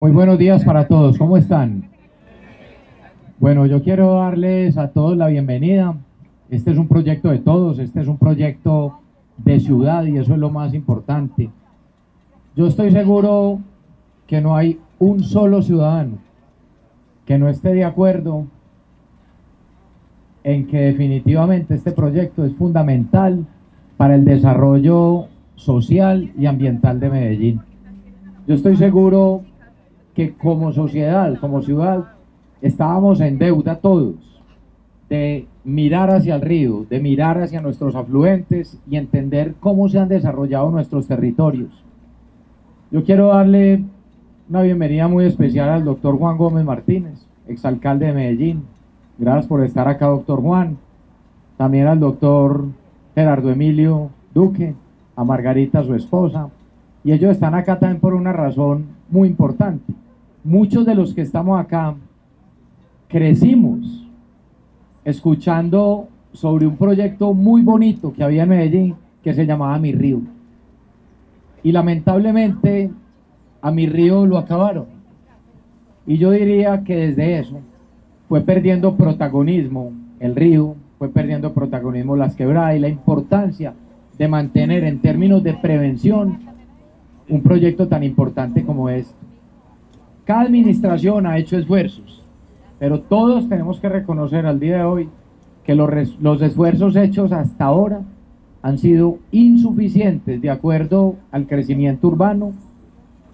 Muy buenos días para todos, ¿cómo están? Bueno, yo quiero darles a todos la bienvenida. Este es un proyecto de todos, este es un proyecto de ciudad y eso es lo más importante. Yo estoy seguro que no hay un solo ciudadano que no esté de acuerdo en que definitivamente este proyecto es fundamental para el desarrollo social y ambiental de Medellín. Yo estoy seguro que como sociedad, como ciudad, estábamos en deuda todos de mirar hacia el río, de mirar hacia nuestros afluentes y entender cómo se han desarrollado nuestros territorios. Yo quiero darle una bienvenida muy especial al doctor Juan Gómez Martínez, exalcalde de Medellín. Gracias por estar acá, doctor Juan. También al doctor Gerardo Emilio Duque, a Margarita, su esposa. Y ellos están acá también por una razón muy importante. Muchos de los que estamos acá crecimos escuchando sobre un proyecto muy bonito que había en Medellín que se llamaba Mi Río. Y lamentablemente a Mi Río lo acabaron. Y yo diría que desde eso fue perdiendo protagonismo el río, fue perdiendo protagonismo las quebradas y la importancia de mantener en términos de prevención un proyecto tan importante como este. Cada administración ha hecho esfuerzos, pero todos tenemos que reconocer al día de hoy que los esfuerzos hechos hasta ahora han sido insuficientes de acuerdo al crecimiento urbano,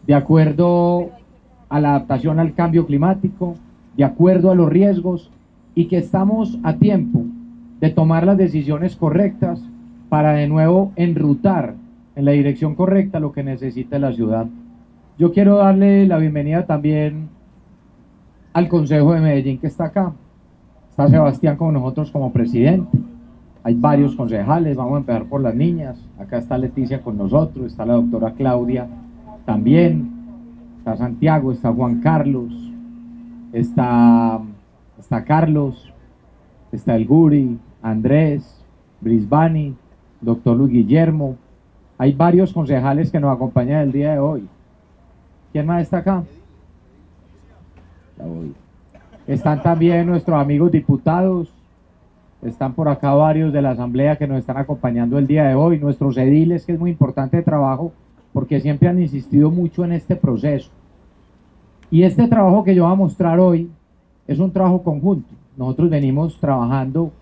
de acuerdo a la adaptación al cambio climático, de acuerdo a los riesgos, y que estamos a tiempo de tomar las decisiones correctas para de nuevo enrutar en la dirección correcta lo que necesita la ciudad. Yo quiero darle la bienvenida también al Consejo de Medellín que está acá. Está Sebastián con nosotros como presidente. Hay varios concejales, vamos a empezar por las niñas. Acá está Leticia con nosotros, está la doctora Claudia también, está Santiago, está Juan Carlos, está Carlos, está el Guri, Andrés, Brisbani, doctor Luis Guillermo. Hay varios concejales que nos acompañan el día de hoy. ¿Quién más está acá? Están también nuestros amigos diputados, están por acá varios de la asamblea que nos están acompañando el día de hoy, nuestros ediles, que es muy importante de trabajo, porque siempre han insistido mucho en este proceso. Y este trabajo que yo voy a mostrar hoy es un trabajo conjunto. Nosotros venimos trabajando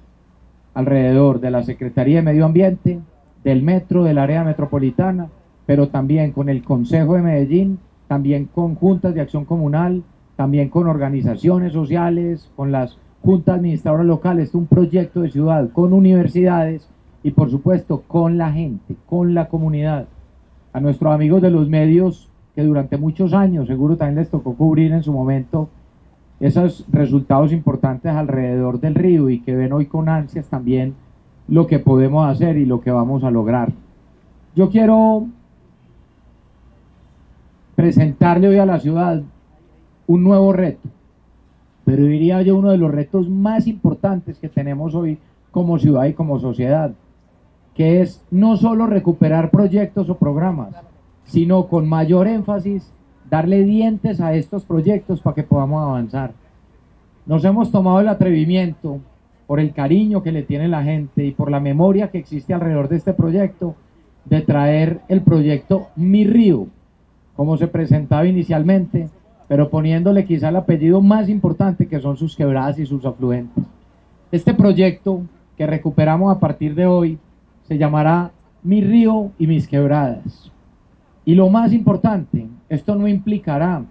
alrededor de la Secretaría de Medio Ambiente, del metro, del área metropolitana, pero también con el Consejo de Medellín, también con juntas de acción comunal, también con organizaciones sociales, con las juntas administradoras locales. Es un proyecto de ciudad con universidades y por supuesto con la gente, con la comunidad. A nuestros amigos de los medios que durante muchos años seguro también les tocó cubrir en su momento esos resultados importantes alrededor del río y que ven hoy con ansias también lo que podemos hacer y lo que vamos a lograr. Yo quiero presentarle hoy a la ciudad un nuevo reto, pero diría yo uno de los retos más importantes que tenemos hoy como ciudad y como sociedad, que es no solo recuperar proyectos o programas, sino con mayor énfasis darle dientes a estos proyectos para que podamos avanzar. Nos hemos tomado el atrevimiento, por el cariño que le tiene la gente y por la memoria que existe alrededor de este proyecto, de traer el proyecto Mi Río, como se presentaba inicialmente, pero poniéndole quizá el apellido más importante, que son sus quebradas y sus afluentes. Este proyecto que recuperamos a partir de hoy se llamará Mi Río y Mis Quebradas. Y lo más importante, esto no implicará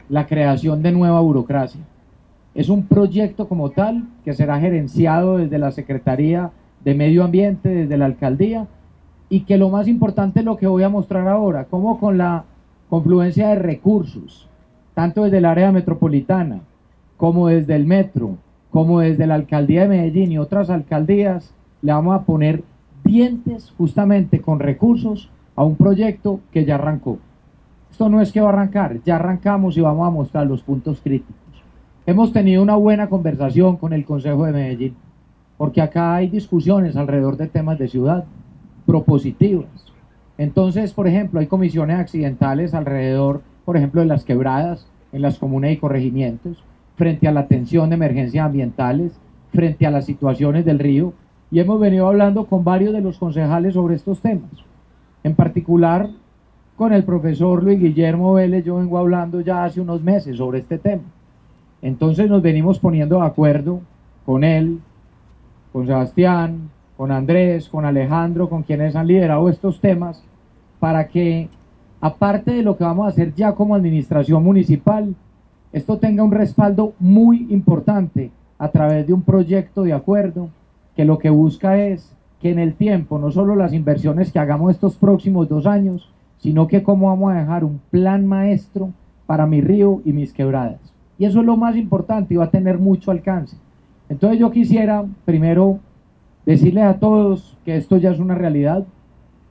la creación de nueva burocracia. Es un proyecto como tal que será gerenciado desde la Secretaría de Medio Ambiente, desde la Alcaldía, y que lo más importante es lo que voy a mostrar ahora, cómo con la confluencia de recursos, tanto desde el área metropolitana, como desde el metro, como desde la Alcaldía de Medellín y otras alcaldías, le vamos a poner dientes justamente con recursos a un proyecto que ya arrancó. Esto no es que va a arrancar, ya arrancamos y vamos a mostrar los puntos críticos. Hemos tenido una buena conversación con el Consejo de Medellín, porque acá hay discusiones alrededor de temas de ciudad propositivas. Entonces, por ejemplo, hay comisiones accidentales alrededor, por ejemplo, de las quebradas, en las comunas y corregimientos, frente a la atención de emergencias ambientales, frente a las situaciones del río, y hemos venido hablando con varios de los concejales sobre estos temas. En particular, con el profesor Luis Guillermo Vélez, yo vengo hablando ya hace unos meses sobre este tema. Entonces nos venimos poniendo de acuerdo con él, con Sebastián, con Andrés, con Alejandro, con quienes han liderado estos temas, para que, aparte de lo que vamos a hacer ya como administración municipal, esto tenga un respaldo muy importante a través de un proyecto de acuerdo que lo que busca es que en el tiempo, no solo las inversiones que hagamos estos próximos 2 años, sino que cómo vamos a dejar un plan maestro para mi río y mis quebradas. Y eso es lo más importante y va a tener mucho alcance. Entonces yo quisiera primero decirles a todos que esto ya es una realidad,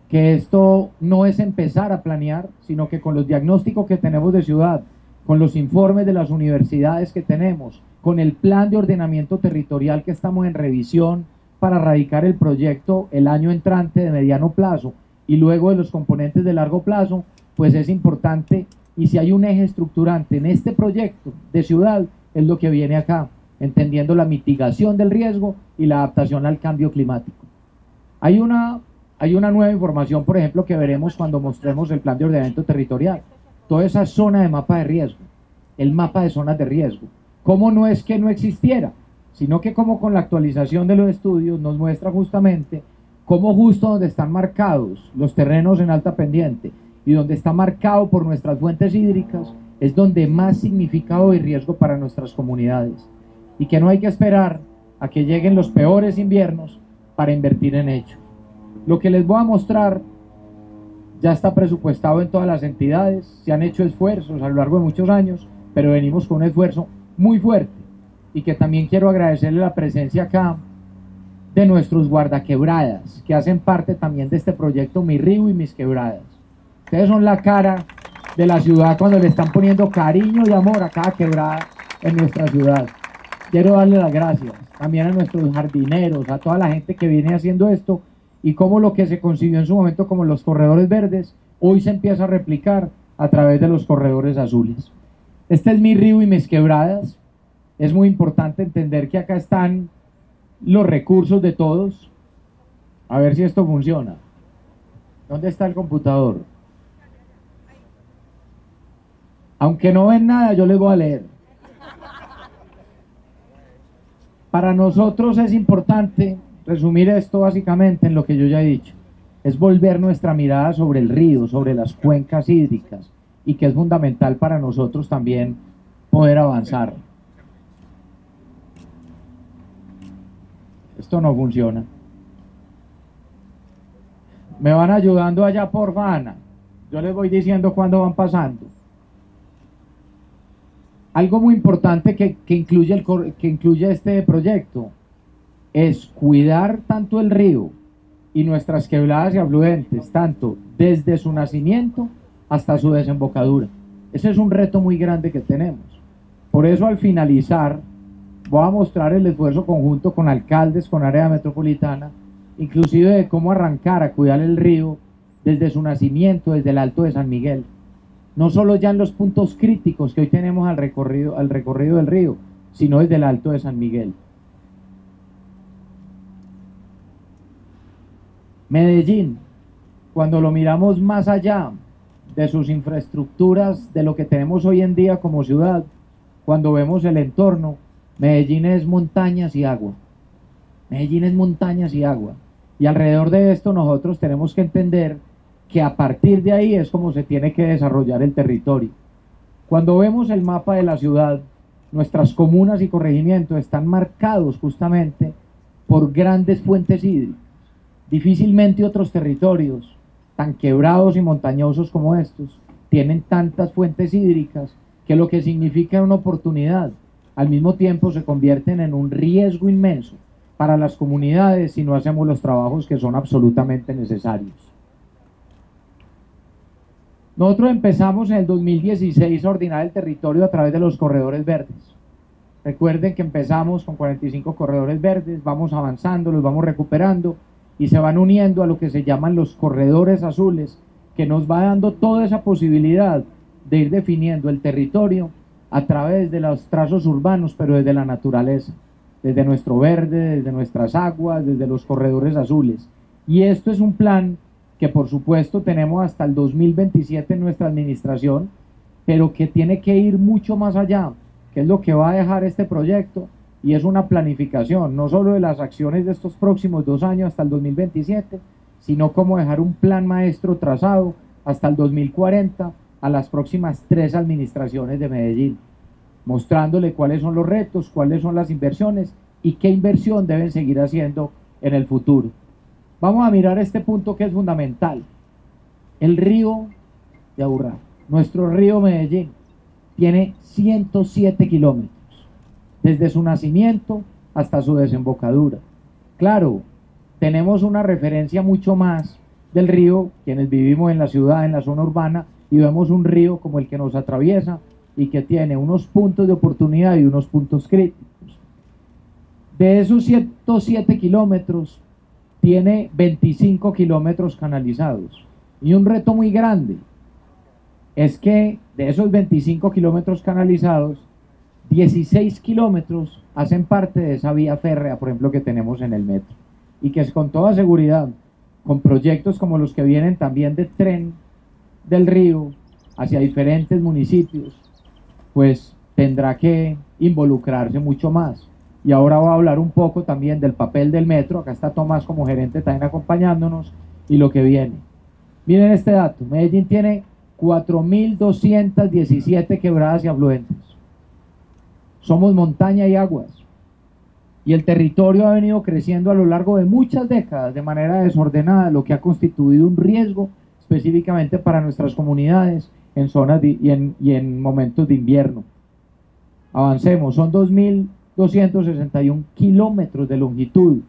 que esto no es empezar a planear, sino que con los diagnósticos que tenemos de ciudad, con los informes de las universidades que tenemos, con el plan de ordenamiento territorial que estamos en revisión para radicar el proyecto el año entrante de mediano plazo y luego de los componentes de largo plazo, pues es importante, y si hay un eje estructurante en este proyecto de ciudad, es lo que viene acá, entendiendo la mitigación del riesgo y la adaptación al cambio climático. Hay una nueva información, por ejemplo, que veremos cuando mostremos el plan de ordenamiento territorial. Toda esa zona de mapa de riesgo, el mapa de zonas de riesgo. ¿Cómo no es que no existiera? Sino que como con la actualización de los estudios nos muestra justamente cómo justo donde están marcados los terrenos en alta pendiente y donde está marcado por nuestras fuentes hídricas es donde más significado y riesgo para nuestras comunidades. Y que no hay que esperar a que lleguen los peores inviernos para invertir en ello. Lo que les voy a mostrar ya está presupuestado en todas las entidades, se han hecho esfuerzos a lo largo de muchos años, pero venimos con un esfuerzo muy fuerte y que también quiero agradecerle la presencia acá de nuestros guardaquebradas, que hacen parte también de este proyecto Mi Río y Mis Quebradas. Ustedes son la cara de la ciudad cuando le están poniendo cariño y amor a cada quebrada en nuestra ciudad. Quiero darle las gracias también a nuestros jardineros, a toda la gente que viene haciendo esto, y cómo lo que se concibió en su momento como los corredores verdes, hoy se empieza a replicar a través de los corredores azules. Este es Mi Río y Mis Quebradas. Es muy importante entender que acá están los recursos de todos. A ver si esto funciona. ¿Dónde está el computador? Aunque no ven nada, yo les voy a leer. Para nosotros es importante resumir esto básicamente en lo que yo ya he dicho. Es volver nuestra mirada sobre el río, sobre las cuencas hídricas, y que es fundamental para nosotros también poder avanzar. Esto no funciona. Me van ayudando allá, porfa, Ana. Yo les voy diciendo cuándo van pasando. Algo muy importante que incluye este proyecto es cuidar tanto el río y nuestras quebradas y afluentes, tanto desde su nacimiento hasta su desembocadura. Ese es un reto muy grande que tenemos. Por eso, al finalizar, voy a mostrar el esfuerzo conjunto con alcaldes, con área metropolitana, inclusive de cómo arrancar a cuidar el río desde su nacimiento, desde el Alto de San Miguel. No solo ya en los puntos críticos que hoy tenemos al recorrido del río, sino desde el Alto de San Miguel. Medellín, cuando lo miramos más allá de sus infraestructuras, de lo que tenemos hoy en día como ciudad, cuando vemos el entorno, Medellín es montañas y agua. Medellín es montañas y agua. Y alrededor de esto nosotros tenemos que entender que a partir de ahí es como se tiene que desarrollar el territorio. Cuando vemos el mapa de la ciudad, nuestras comunas y corregimientos están marcados justamente por grandes fuentes hídricas. Difícilmente otros territorios tan quebrados y montañosos como estos tienen tantas fuentes hídricas, que lo que significa una oportunidad, al mismo tiempo se convierten en un riesgo inmenso para las comunidades si no hacemos los trabajos que son absolutamente necesarios. Nosotros empezamos en el 2016 a ordenar el territorio a través de los corredores verdes. Recuerden que empezamos con 45 corredores verdes, vamos avanzando, los vamos recuperando y se van uniendo a lo que se llaman los corredores azules, que nos va dando toda esa posibilidad de ir definiendo el territorio a través de los trazos urbanos, pero desde la naturaleza, desde nuestro verde, desde nuestras aguas, desde los corredores azules. Y esto es un plan que por supuesto tenemos hasta el 2027 en nuestra administración, pero que tiene que ir mucho más allá, que es lo que va a dejar este proyecto, y es una planificación, no solo de las acciones de estos próximos 2 años hasta el 2027, sino como dejar un plan maestro trazado hasta el 2040 a las próximas 3 administraciones de Medellín, mostrándole cuáles son los retos, cuáles son las inversiones y qué inversión deben seguir haciendo en el futuro. Vamos a mirar este punto que es fundamental. El río de Aburrá, nuestro río Medellín, tiene 107 kilómetros, desde su nacimiento hasta su desembocadura. Claro, tenemos una referencia mucho más del río, quienes vivimos en la ciudad, en la zona urbana, y vemos un río como el que nos atraviesa y que tiene unos puntos de oportunidad y unos puntos críticos. De esos 107 kilómetros, tiene 25 kilómetros canalizados. Y un reto muy grande es que de esos 25 kilómetros canalizados, 16 kilómetros hacen parte de esa vía férrea, por ejemplo, que tenemos en el metro. Y que es con toda seguridad, con proyectos como los que vienen también de tren del río hacia diferentes municipios, pues tendrá que involucrarse mucho más. Y ahora voy a hablar un poco también del papel del metro. Acá está Tomás como gerente también acompañándonos, y lo que viene. Miren este dato: Medellín tiene 4.217 quebradas y afluentes. Somos montaña y aguas, y el territorio ha venido creciendo a lo largo de muchas décadas de manera desordenada, lo que ha constituido un riesgo específicamente para nuestras comunidades en zonas y en momentos de invierno. Avancemos, son 2.261 kilómetros de longitud,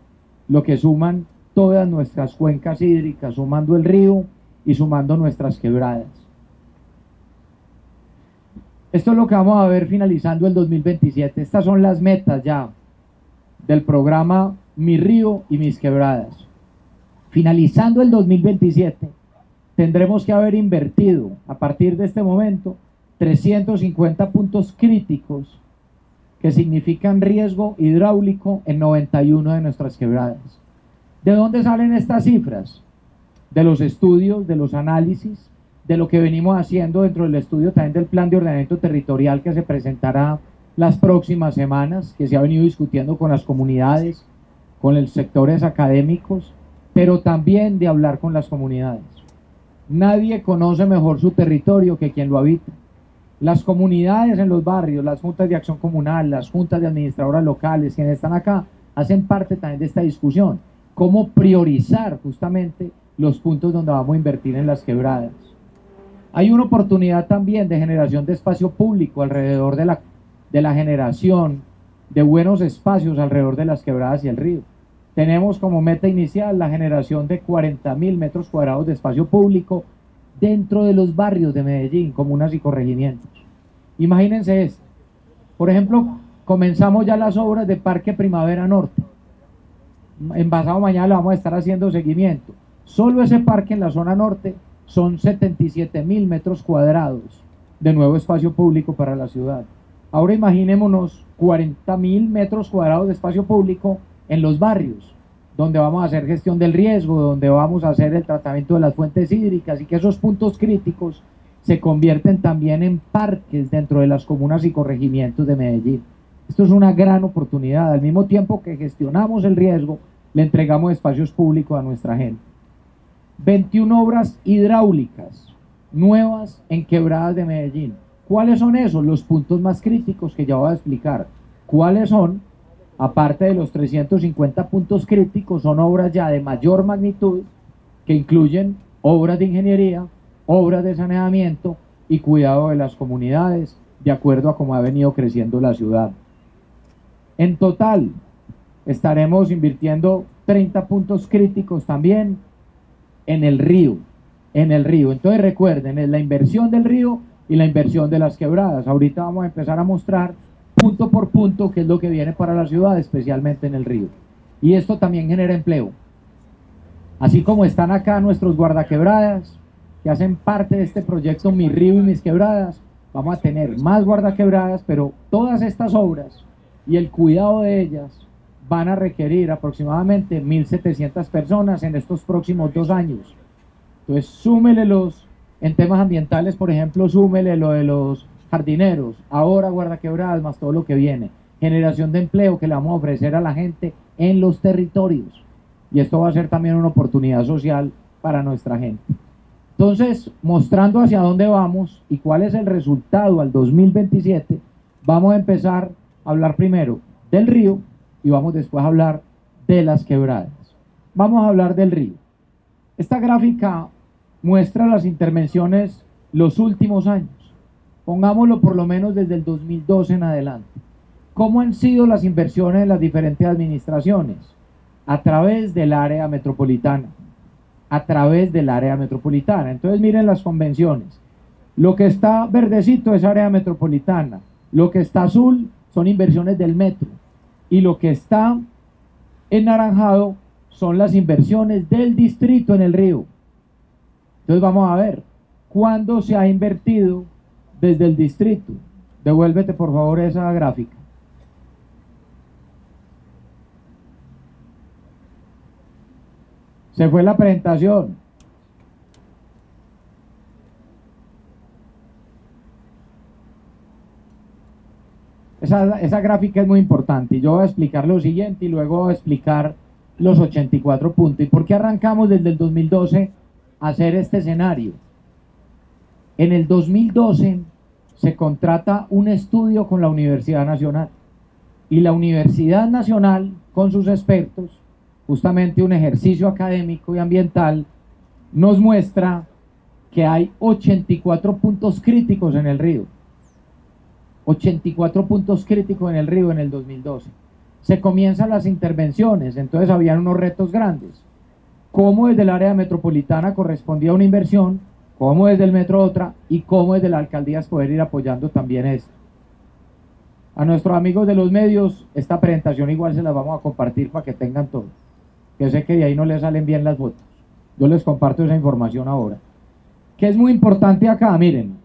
lo que suman todas nuestras cuencas hídricas, sumando el río y sumando nuestras quebradas. Esto es lo que vamos a ver finalizando el 2027. Estas son las metas ya del programa Mi Río y Mis Quebradas. Finalizando el 2027, tendremos que haber invertido a partir de este momento 350 puntos críticos que significan riesgo hidráulico en 91 de nuestras quebradas. ¿De dónde salen estas cifras? De los estudios, de los análisis, de lo que venimos haciendo dentro del estudio también del plan de ordenamiento territorial que se presentará las próximas semanas, que se ha venido discutiendo con las comunidades, con los sectores académicos, pero también de hablar con las comunidades. Nadie conoce mejor su territorio que quien lo habita. Las comunidades en los barrios, las juntas de acción comunal, las juntas de administradoras locales, quienes están acá, hacen parte también de esta discusión. Cómo priorizar justamente los puntos donde vamos a invertir en las quebradas. Hay una oportunidad también de generación de espacio público alrededor de la generación de buenos espacios alrededor de las quebradas y el río. Tenemos como meta inicial la generación de 40.000 metros cuadrados de espacio público dentro de los barrios de Medellín, comunas y corregimientos. Imagínense esto. Por ejemplo, comenzamos ya las obras de Parque Primavera Norte. En pasado mañana le vamos a estar haciendo seguimiento. Solo ese parque en la zona norte son 77.000 metros cuadrados de nuevo espacio público para la ciudad. Ahora imaginémonos 40.000 metros cuadrados de espacio público en los barrios, donde vamos a hacer gestión del riesgo, donde vamos a hacer el tratamiento de las fuentes hídricas, y que esos puntos críticos se convierten también en parques dentro de las comunas y corregimientos de Medellín. Esto es una gran oportunidad. Al mismo tiempo que gestionamos el riesgo, le entregamos espacios públicos a nuestra gente. 21 obras hidráulicas nuevas en quebradas de Medellín. ¿Cuáles son esos? Los puntos más críticos que ya voy a explicar. ¿Cuáles son? Aparte de los 350 puntos críticos, son obras ya de mayor magnitud que incluyen obras de ingeniería, obras de saneamiento y cuidado de las comunidades, de acuerdo a cómo ha venido creciendo la ciudad. En total, estaremos invirtiendo 30 puntos críticos también en el río. Entonces recuerden, es la inversión del río y la inversión de las quebradas. Ahorita vamos a empezar a mostrar punto por punto qué es lo que viene para la ciudad, especialmente en el río. Y esto también genera empleo. Así como están acá nuestros guardaquebradas, que hacen parte de este proyecto Mi Río y Mis Quebradas, vamos a tener más guardaquebradas, pero todas estas obras y el cuidado de ellas van a requerir aproximadamente 1.700 personas en estos próximos 2 años. Entonces, súmelelos en temas ambientales, por ejemplo, súmele lo de los jardineros, ahora guardaquebradas, más todo lo que viene. Generación de empleo que le vamos a ofrecer a la gente en los territorios. Y esto va a ser también una oportunidad social para nuestra gente. Entonces, mostrando hacia dónde vamos y cuál es el resultado al 2027, vamos a empezar a hablar primero del río y vamos después a hablar de las quebradas. Vamos a hablar del río. Esta gráfica muestra las intervenciones los últimos años. Pongámoslo por lo menos desde el 2012 en adelante. ¿Cómo han sido las inversiones en las diferentes administraciones? A través del área metropolitana. A través del área metropolitana. Entonces miren las convenciones. Lo que está verdecito es área metropolitana. Lo que está azul son inversiones del metro. Y lo que está enaranjado son las inversiones del distrito en el río. Entonces vamos a ver cuándo se ha invertido desde el distrito. Devuélvete por favor esa gráfica. Se fue la presentación. Esa gráfica es muy importante y yo voy a explicar lo siguiente y luego voy a explicar los 84 puntos. ¿Y por qué arrancamos desde el 2012 a hacer este escenario? En el 2012 se contrata un estudio con la Universidad Nacional y la Universidad Nacional con sus expertos, justamente un ejercicio académico y ambiental, nos muestra que hay 84 puntos críticos en el río. 84 puntos críticos en el río en el 2012. Se comienzan las intervenciones, entonces habían unos retos grandes. Cómo desde el área metropolitana correspondía una inversión, cómo desde el metro otra, y cómo desde la alcaldía poder ir apoyando también esto. A nuestros amigos de los medios, esta presentación igual se la vamos a compartir para que tengan todo. Que sé que de ahí no les salen bien las fotos. Yo les comparto esa información ahora. Que es muy importante acá, miren.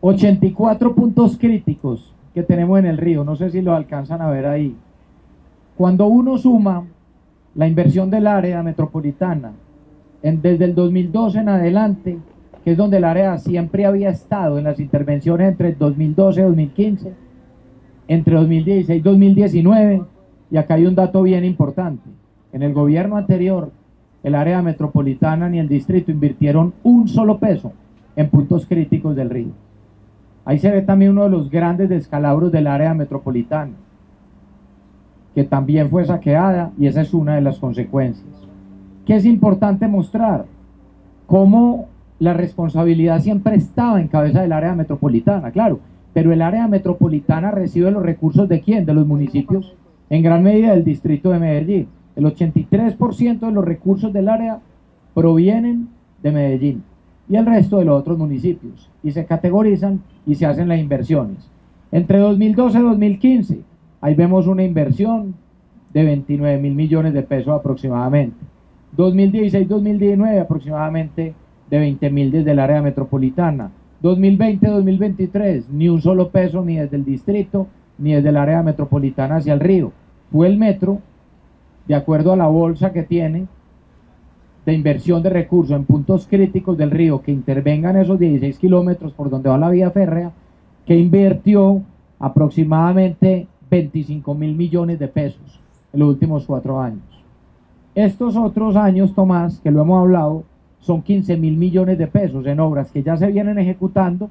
84 puntos críticos que tenemos en el río, no sé si lo alcanzan a ver ahí. Cuando uno suma la inversión del área metropolitana desde el 2012 en adelante, que es donde el área siempre había estado en las intervenciones entre 2012 y 2015, entre 2016 y 2019, y acá hay un dato bien importante. En el gobierno anterior, el área metropolitana ni el distrito invirtieron un solo peso en puntos críticos del río. Ahí se ve también uno de los grandes descalabros del área metropolitana, que también fue saqueada, y esa es una de las consecuencias. ¿Qué es importante mostrar? Cómo la responsabilidad siempre estaba en cabeza del área metropolitana, claro, pero el área metropolitana recibe los recursos ¿de quién? De los municipios, en gran medida del distrito de Medellín. El 83% de los recursos del área provienen de Medellín y el resto de los otros municipios, y se categorizan y se hacen las inversiones. Entre 2012 y 2015, ahí vemos una inversión de 29.000 millones de pesos aproximadamente. 2016-2019 aproximadamente de 20.000 desde el área metropolitana. 2020-2023 ni un solo peso ni desde el distrito ni desde el área metropolitana hacia el río. Fue el metro, de acuerdo a la bolsa que tiene de inversión de recursos en puntos críticos del río, que intervengan esos 16 kilómetros por donde va la vía férrea, que invirtió aproximadamente 25.000 millones de pesos en los últimos 4 años. Estos otros años, Tomás, que lo hemos hablado, son 15.000 millones de pesos en obras que ya se vienen ejecutando.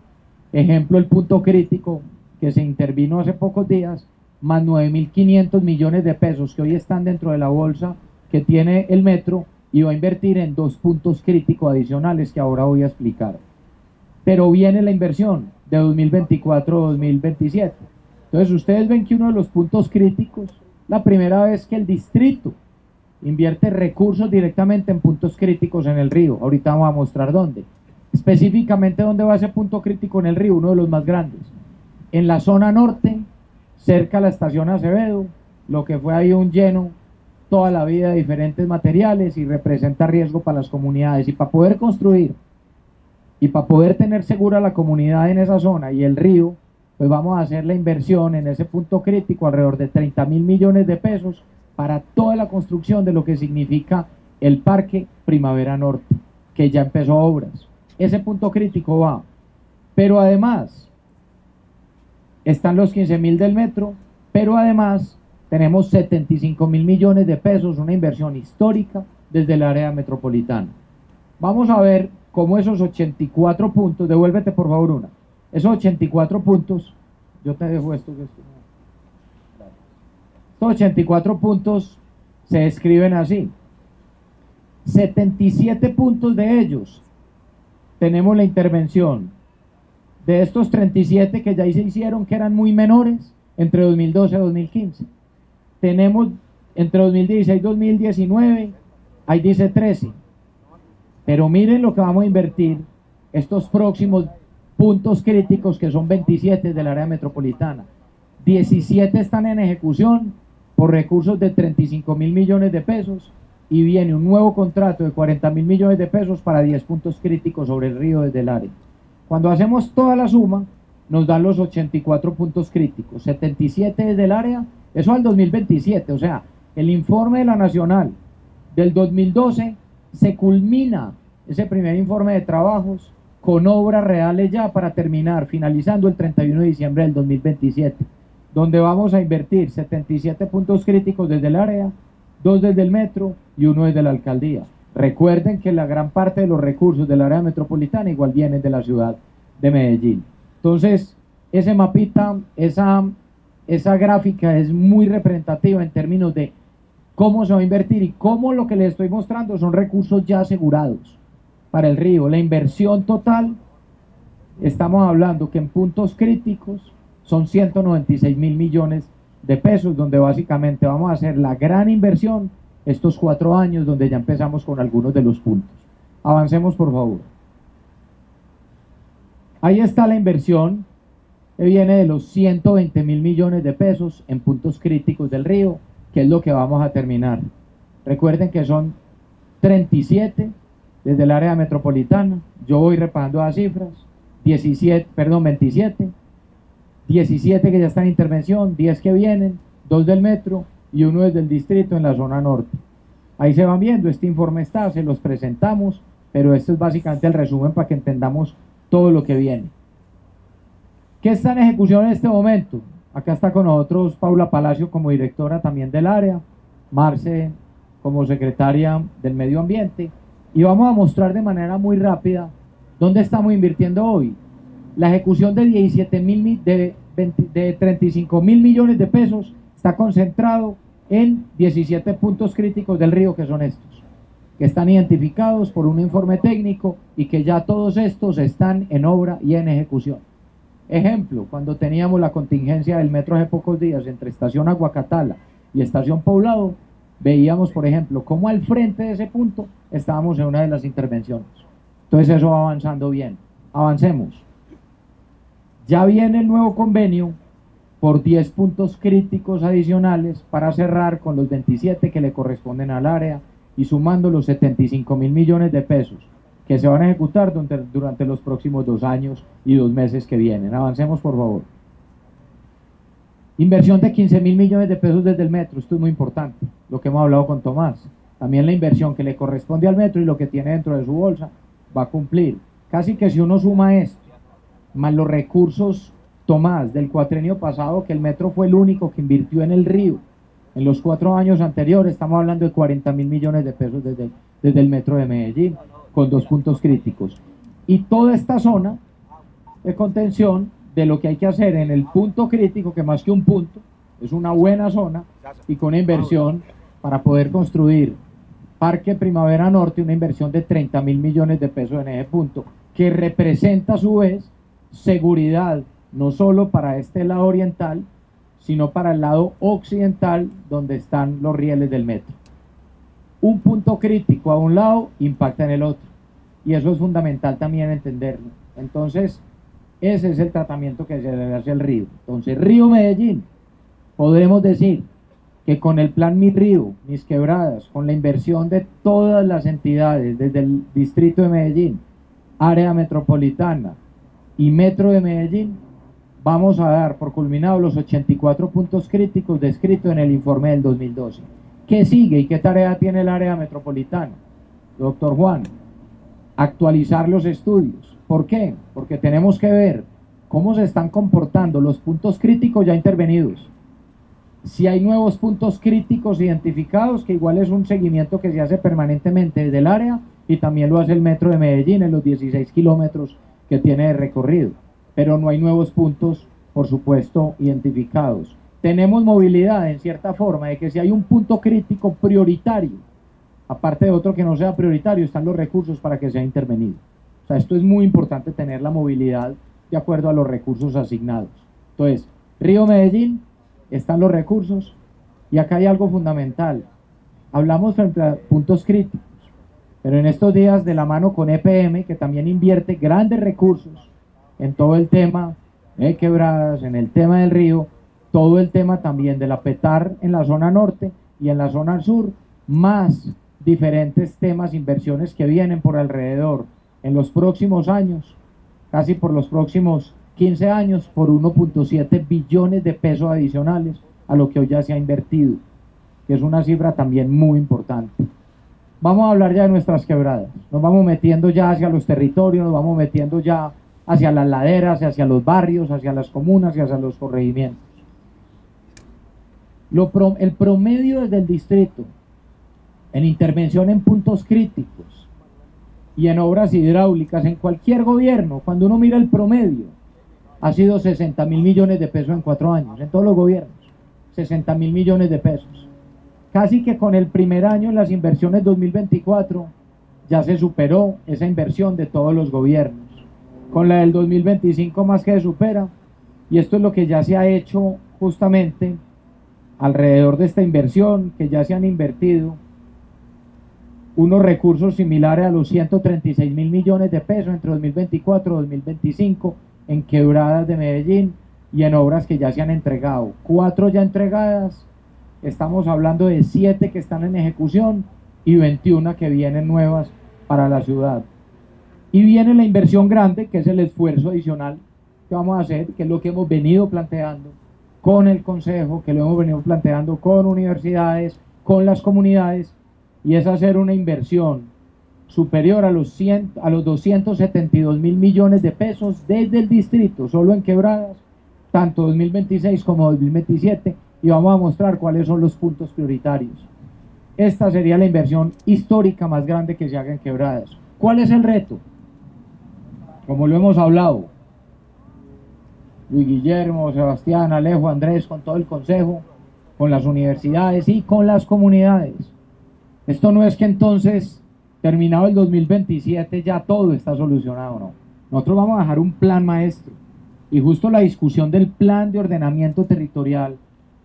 Ejemplo, el punto crítico que se intervino hace pocos días, más 9.500 millones de pesos que hoy están dentro de la bolsa que tiene el metro, y va a invertir en 2 puntos críticos adicionales que ahora voy a explicar. Pero viene la inversión de 2024-2027. Entonces ustedes ven que uno de los puntos críticos, la primera vez que el distrito invierte recursos directamente en puntos críticos en el río. Ahorita vamos a mostrar dónde. Específicamente dónde va ese punto crítico en el río, uno de los más grandes. En la zona norte, cerca a la estación Acevedo, lo que fue ahí un lleno toda la vida de diferentes materiales y representa riesgo para las comunidades. Y para poder construir Y para poder tener segura la comunidad en esa zona y el río, pues vamos a hacer la inversión en ese punto crítico alrededor de 30.000 millones de pesos para toda la construcción de lo que significa el Parque Primavera Norte, que ya empezó obras. Ese punto crítico va. Pero además, están los 15.000 del metro, pero además tenemos 75.000 millones de pesos, una inversión histórica desde el área metropolitana. Vamos a ver cómo esos 84 puntos, devuélvete por favor una, esos 84 puntos, yo te dejo esto, estos 84 puntos se describen así. 77 puntos de ellos tenemos la intervención de estos 37 que ya se hicieron, que eran muy menores, entre 2012 y 2015. Tenemos entre 2016 y 2019, ahí dice 13. Pero miren lo que vamos a invertir estos próximos puntos críticos, que son 27 del área metropolitana. 17 están en ejecución por recursos de 35.000 millones de pesos, y viene un nuevo contrato de 40.000 millones de pesos para 10 puntos críticos sobre el río desde el área. Cuando hacemos toda la suma, nos dan los 84 puntos críticos, 77 desde el área, eso al 2027, o sea, el informe de la Nacional del 2012 se culmina ese primer informe de trabajos con obras reales ya para terminar, finalizando el 31 de diciembre del 2027, donde vamos a invertir 77 puntos críticos desde el área, 2 desde el metro y 1 desde la alcaldía. Recuerden que la gran parte de los recursos del área metropolitana igual vienen de la ciudad de Medellín. Entonces, ese mapita, esa gráfica es muy representativa en términos de cómo se va a invertir y cómo lo que les estoy mostrando son recursos ya asegurados para el río. La inversión total, estamos hablando que en puntos críticos son 196.000 millones de pesos, donde básicamente vamos a hacer la gran inversión estos 4 años, donde ya empezamos con algunos de los puntos. Avancemos por favor. Ahí está la inversión que viene de los 120.000 millones de pesos en puntos críticos del río, que es lo que vamos a terminar. Recuerden que son 37 desde el área metropolitana, yo voy repasando las cifras, 27, 17 que ya están en intervención, 10 que vienen, 2 del metro y 1 desde el distrito en la zona norte. Ahí se van viendo, este informe está, se los presentamos, pero esto es básicamente el resumen para que entendamos todo lo que viene. ¿Qué está en ejecución en este momento? Acá está con nosotros Paula Palacio como directora también del área, Marce como secretaria del medio ambiente, y vamos a mostrar de manera muy rápida dónde estamos invirtiendo hoy. La ejecución de 35.000 millones de pesos está concentrado en 17 puntos críticos del río, que son estos, que están identificados por un informe técnico y que ya todos estos están en obra y en ejecución. Ejemplo, cuando teníamos la contingencia del metro hace pocos días entre estación Aguacatala y estación Poblado, veíamos, por ejemplo, cómo al frente de ese punto estábamos en una de las intervenciones. Entonces eso va avanzando bien. Avancemos. Ya viene el nuevo convenio por 10 puntos críticos adicionales para cerrar con los 27 que le corresponden al área y sumando los 75.000 millones de pesos que se van a ejecutar durante los próximos 2 años y 2 meses que vienen. Avancemos por favor. Inversión de 15.000 millones de pesos desde el metro, esto es muy importante, lo que hemos hablado con Tomás. También la inversión que le corresponde al metro y lo que tiene dentro de su bolsa va a cumplir. Casi que si uno suma esto, más los recursos, Tomás, del cuatrenio pasado, que el metro fue el único que invirtió en el río, en los 4 años anteriores, estamos hablando de 40.000 millones de pesos desde el metro de Medellín, con 2 puntos críticos. Y toda esta zona de contención de lo que hay que hacer en el punto crítico, que más que un punto, es una buena zona, y con una inversión para poder construir Parque Primavera Norte, una inversión de 30.000 millones de pesos en ese punto, que representa a su vez seguridad, no solo para este lado oriental, sino para el lado occidental, donde están los rieles del metro. Un punto crítico a un lado impacta en el otro, y eso es fundamental también entenderlo. Entonces, ese es el tratamiento que se le hace al río. Entonces, Río Medellín, podremos decir que con el plan Mi Río, Mis Quebradas, con la inversión de todas las entidades, desde el distrito de Medellín área metropolitana y metro de Medellín, vamos a dar por culminados los 84 puntos críticos descritos en el informe del 2012. ¿Qué sigue y qué tarea tiene el área metropolitana? Doctor Juan, actualizar los estudios. ¿Por qué? Porque tenemos que ver cómo se están comportando los puntos críticos ya intervenidos. Si hay nuevos puntos críticos identificados, que igual es un seguimiento que se hace permanentemente desde el área y también lo hace el metro de Medellín en los 16 kilómetros que tiene de recorrido. Pero no hay nuevos puntos, por supuesto, identificados. Tenemos movilidad en cierta forma de que si hay un punto crítico prioritario, aparte de otro que no sea prioritario, están los recursos para que sea intervenido. O sea, esto es muy importante, tener la movilidad de acuerdo a los recursos asignados. Entonces, Río-Medellín, están los recursos, y acá hay algo fundamental. Hablamos frente a puntos críticos, pero en estos días de la mano con EPM, que también invierte grandes recursos en todo el tema de quebradas, en el tema del río, todo el tema también de la PETAR en la zona norte y en la zona sur, más diferentes temas, inversiones que vienen por alrededor en los próximos años, casi por los próximos 15 años, por 1.7 billones de pesos adicionales a lo que hoy ya se ha invertido, que es una cifra también muy importante. Vamos a hablar ya de nuestras quebradas, nos vamos metiendo ya hacia los territorios, nos vamos metiendo ya hacia las laderas, hacia los barrios, hacia las comunas y hacia los corregimientos. El promedio desde el distrito en intervención en puntos críticos y en obras hidráulicas en cualquier gobierno, cuando uno mira el promedio, ha sido 60.000 millones de pesos en 4 años, en todos los gobiernos, 60.000 millones de pesos. Casi que con el primer año en las inversiones 2024 ya se superó esa inversión de todos los gobiernos. Con la del 2025 más que se supera, y esto es lo que ya se ha hecho justamente alrededor de esta inversión, que ya se han invertido unos recursos similares a los 136.000 millones de pesos entre 2024 y 2025 en quebradas de Medellín y en obras que ya se han entregado. 4 ya entregadas, estamos hablando de 7 que están en ejecución y 21 que vienen nuevas para la ciudad. Y viene la inversión grande, que es el esfuerzo adicional que vamos a hacer, que es lo que hemos venido planteando con el Consejo, que lo hemos venido planteando con universidades, con las comunidades, y es hacer una inversión superior a los 272.000 millones de pesos desde el distrito, solo en quebradas, tanto 2026 como 2027, y vamos a mostrar cuáles son los puntos prioritarios. Esta sería la inversión histórica más grande que se haga en quebradas. ¿Cuál es el reto? Como lo hemos hablado, Luis Guillermo, Sebastián, Alejo, Andrés, con todo el consejo, con las universidades y con las comunidades. Esto no es que entonces, terminado el 2027, ya todo está solucionado, no. Nosotros vamos a dejar un plan maestro, y justo la discusión del plan de ordenamiento territorial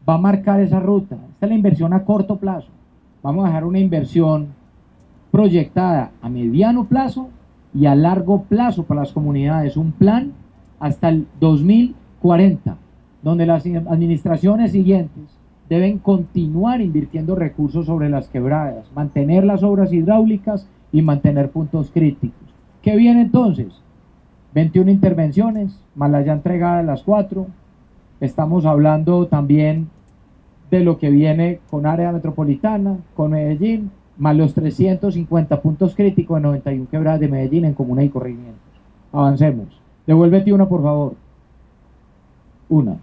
va a marcar esa ruta. Esta es la inversión a corto plazo. Vamos a dejar una inversión proyectada a mediano plazo y a largo plazo para las comunidades, un plan hasta el 2040, donde las administraciones siguientes deben continuar invirtiendo recursos sobre las quebradas, mantener las obras hidráulicas y mantener puntos críticos. ¿Qué viene entonces? 21 intervenciones, más las ya entregadas las 4. Estamos hablando también de lo que viene con área metropolitana, con Medellín, más los 350 puntos críticos en 91 quebradas de Medellín en comuna y corregimientos. Avancemos. Devuélvete una, por favor. Una.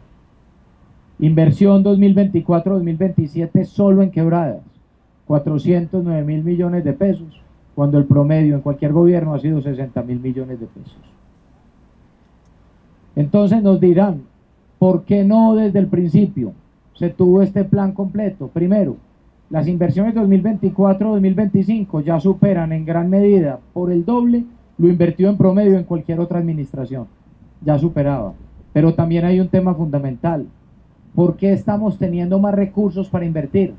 Inversión 2024-2027 solo en quebradas, 409.000 millones de pesos, cuando el promedio en cualquier gobierno ha sido 60.000 millones de pesos. Entonces nos dirán, ¿por qué no desde el principio se tuvo este plan completo? Primero, las inversiones 2024-2025 ya superan en gran medida por el doble lo invertido en promedio en cualquier otra administración, ya superaba. Pero también hay un tema fundamental. ¿Por qué estamos teniendo más recursos para invertir?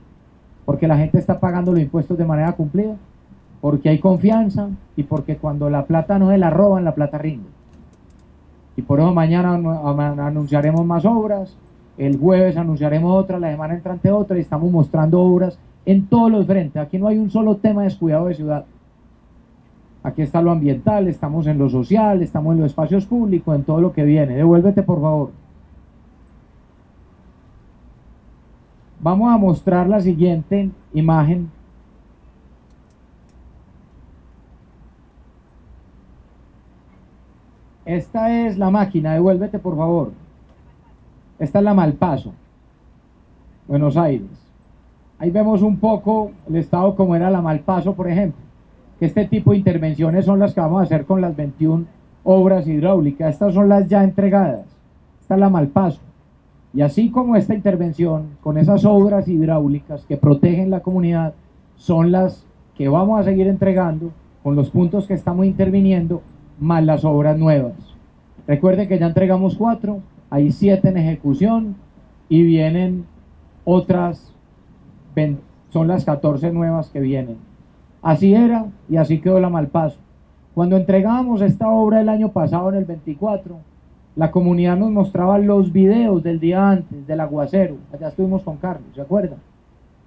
Porque la gente está pagando los impuestos de manera cumplida, porque hay confianza y porque cuando la plata no se la roban, la plata rinde. Y por eso mañana anunciaremos más obras, el jueves anunciaremos otra, la semana entrante otra, y estamos mostrando obras en todos los frentes. Aquí no hay un solo tema descuidado de ciudad. Aquí está lo ambiental, estamos en lo social, estamos en los espacios públicos, en todo lo que viene. Devuélvete, por favor. Vamos a mostrar la siguiente imagen. Esta es la máquina, devuélvete, por favor. Esta es la Malpaso, Buenos Aires. Ahí vemos un poco el estado como era la Malpaso, por ejemplo. Que este tipo de intervenciones son las que vamos a hacer con las 21 obras hidráulicas. Estas son las ya entregadas. Esta es la Malpaso. Y así como esta intervención con esas obras hidráulicas que protegen la comunidad, son las que vamos a seguir entregando con los puntos que estamos interviniendo, más las obras nuevas. Recuerden que ya entregamos 4, hay 7 en ejecución y vienen otras, son las 14 nuevas que vienen. Así era y así quedó la Malpaso. Cuando entregamos esta obra el año pasado, en el 24, la comunidad nos mostraba los videos del día antes, del aguacero. Allá estuvimos con Carlos, ¿se acuerdan?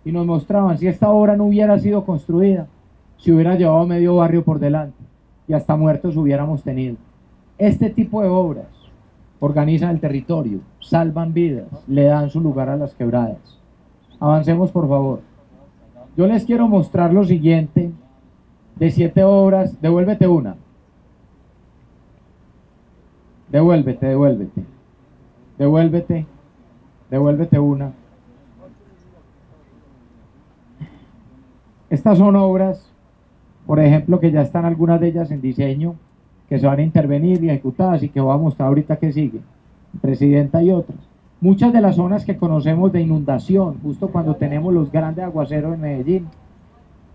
Y nos mostraban, si esta obra no hubiera sido construida, se hubiera llevado medio barrio por delante y hasta muertos hubiéramos tenido. Este tipo de obras organizan el territorio, salvan vidas, le dan su lugar a las quebradas. Avancemos, por favor. Yo les quiero mostrar lo siguiente de 7 obras. Devuélvete una. Devuélvete, devuélvete. Devuélvete. Devuélvete una. Estas son obras, por ejemplo, que ya están algunas de ellas en diseño, que se van a intervenir y ejecutadas y que voy a mostrar ahorita que sigue. Presidenta y otras. Muchas de las zonas que conocemos de inundación, justo cuando tenemos los grandes aguaceros en Medellín,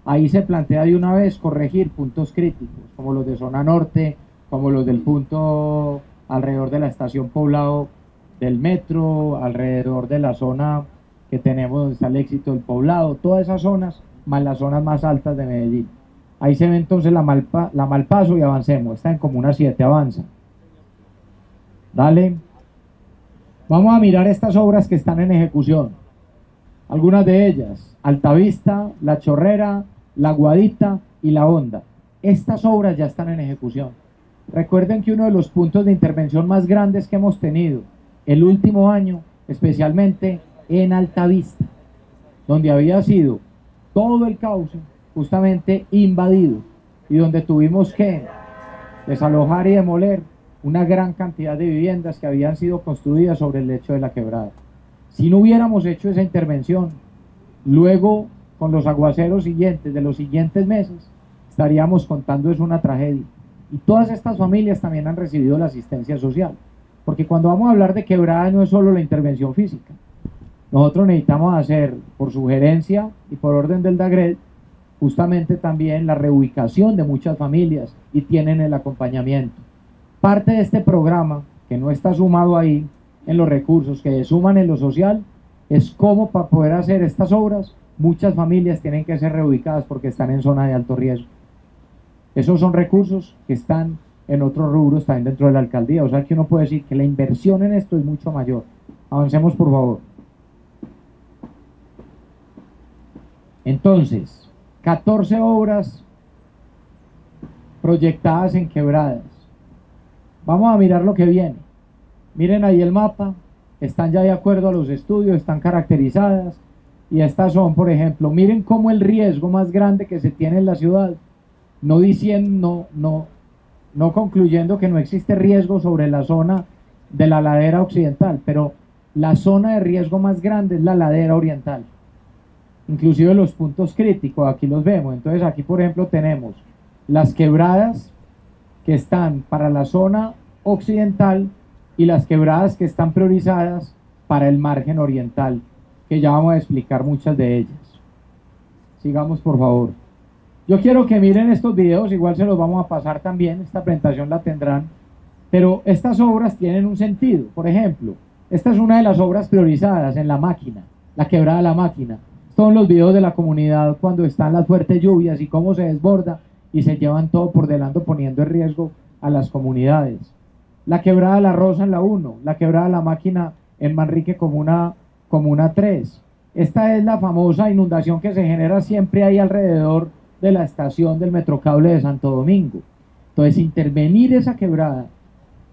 ahí se plantea de una vez corregir puntos críticos, como los de zona norte, como los del punto alrededor de la estación Poblado del metro, alrededor de la zona que tenemos donde está el éxito del Poblado, todas esas zonas, más las zonas más altas de Medellín. Ahí se ve entonces la Malpaso y avancemos. Está en Comuna 7, avanza. Dale. Vamos a mirar estas obras que están en ejecución. Algunas de ellas, Altavista, La Chorrera, La Guadita y La Honda. Estas obras ya están en ejecución. Recuerden que uno de los puntos de intervención más grandes que hemos tenido el último año, especialmente en Altavista, donde había sido todo el cauce justamente invadido y donde tuvimos que desalojar y demoler una gran cantidad de viviendas que habían sido construidas sobre el lecho de la quebrada. Si no hubiéramos hecho esa intervención, luego con los aguaceros siguientes de los siguientes meses, estaríamos contando es una tragedia. Y todas estas familias también han recibido la asistencia social, porque cuando vamos a hablar de quebrada no es solo la intervención física. Nosotros necesitamos hacer, por sugerencia y por orden del DAGRED, justamente también la reubicación de muchas familias y tienen el acompañamiento. Parte de este programa, que no está sumado ahí en los recursos, que suman en lo social, es cómo para poder hacer estas obras, muchas familias tienen que ser reubicadas porque están en zona de alto riesgo. Esos son recursos que están en otros rubros también dentro de la alcaldía, o sea que uno puede decir que la inversión en esto es mucho mayor. Avancemos, por favor. Entonces, 14 obras proyectadas en quebradas. Vamos a mirar lo que viene. Miren ahí el mapa, están ya de acuerdo a los estudios, están caracterizadas, y estas son, por ejemplo, miren cómo el riesgo más grande que se tiene en la ciudad, no diciendo, no concluyendo que no existe riesgo sobre la zona de la ladera occidental, pero la zona de riesgo más grande es la ladera oriental. Inclusive los puntos críticos, aquí los vemos. Entonces aquí, por ejemplo, tenemos las quebradas que están para la zona occidental y las quebradas que están priorizadas para el margen oriental, que ya vamos a explicar muchas de ellas. Sigamos, por favor. Yo quiero que miren estos videos, igual se los vamos a pasar también, esta presentación la tendrán, pero estas obras tienen un sentido. Por ejemplo, esta es una de las obras priorizadas en La Máquina, la quebrada de La Máquina. Son los videos de la comunidad cuando están las fuertes lluvias y cómo se desborda y se llevan todo por delante, poniendo en riesgo a las comunidades. La quebrada de La Rosa en la 1, la quebrada de La Máquina en Manrique, comuna 3. Esta es la famosa inundación que se genera siempre ahí alrededor de la estación del Metrocable de Santo Domingo. Entonces, intervenir esa quebrada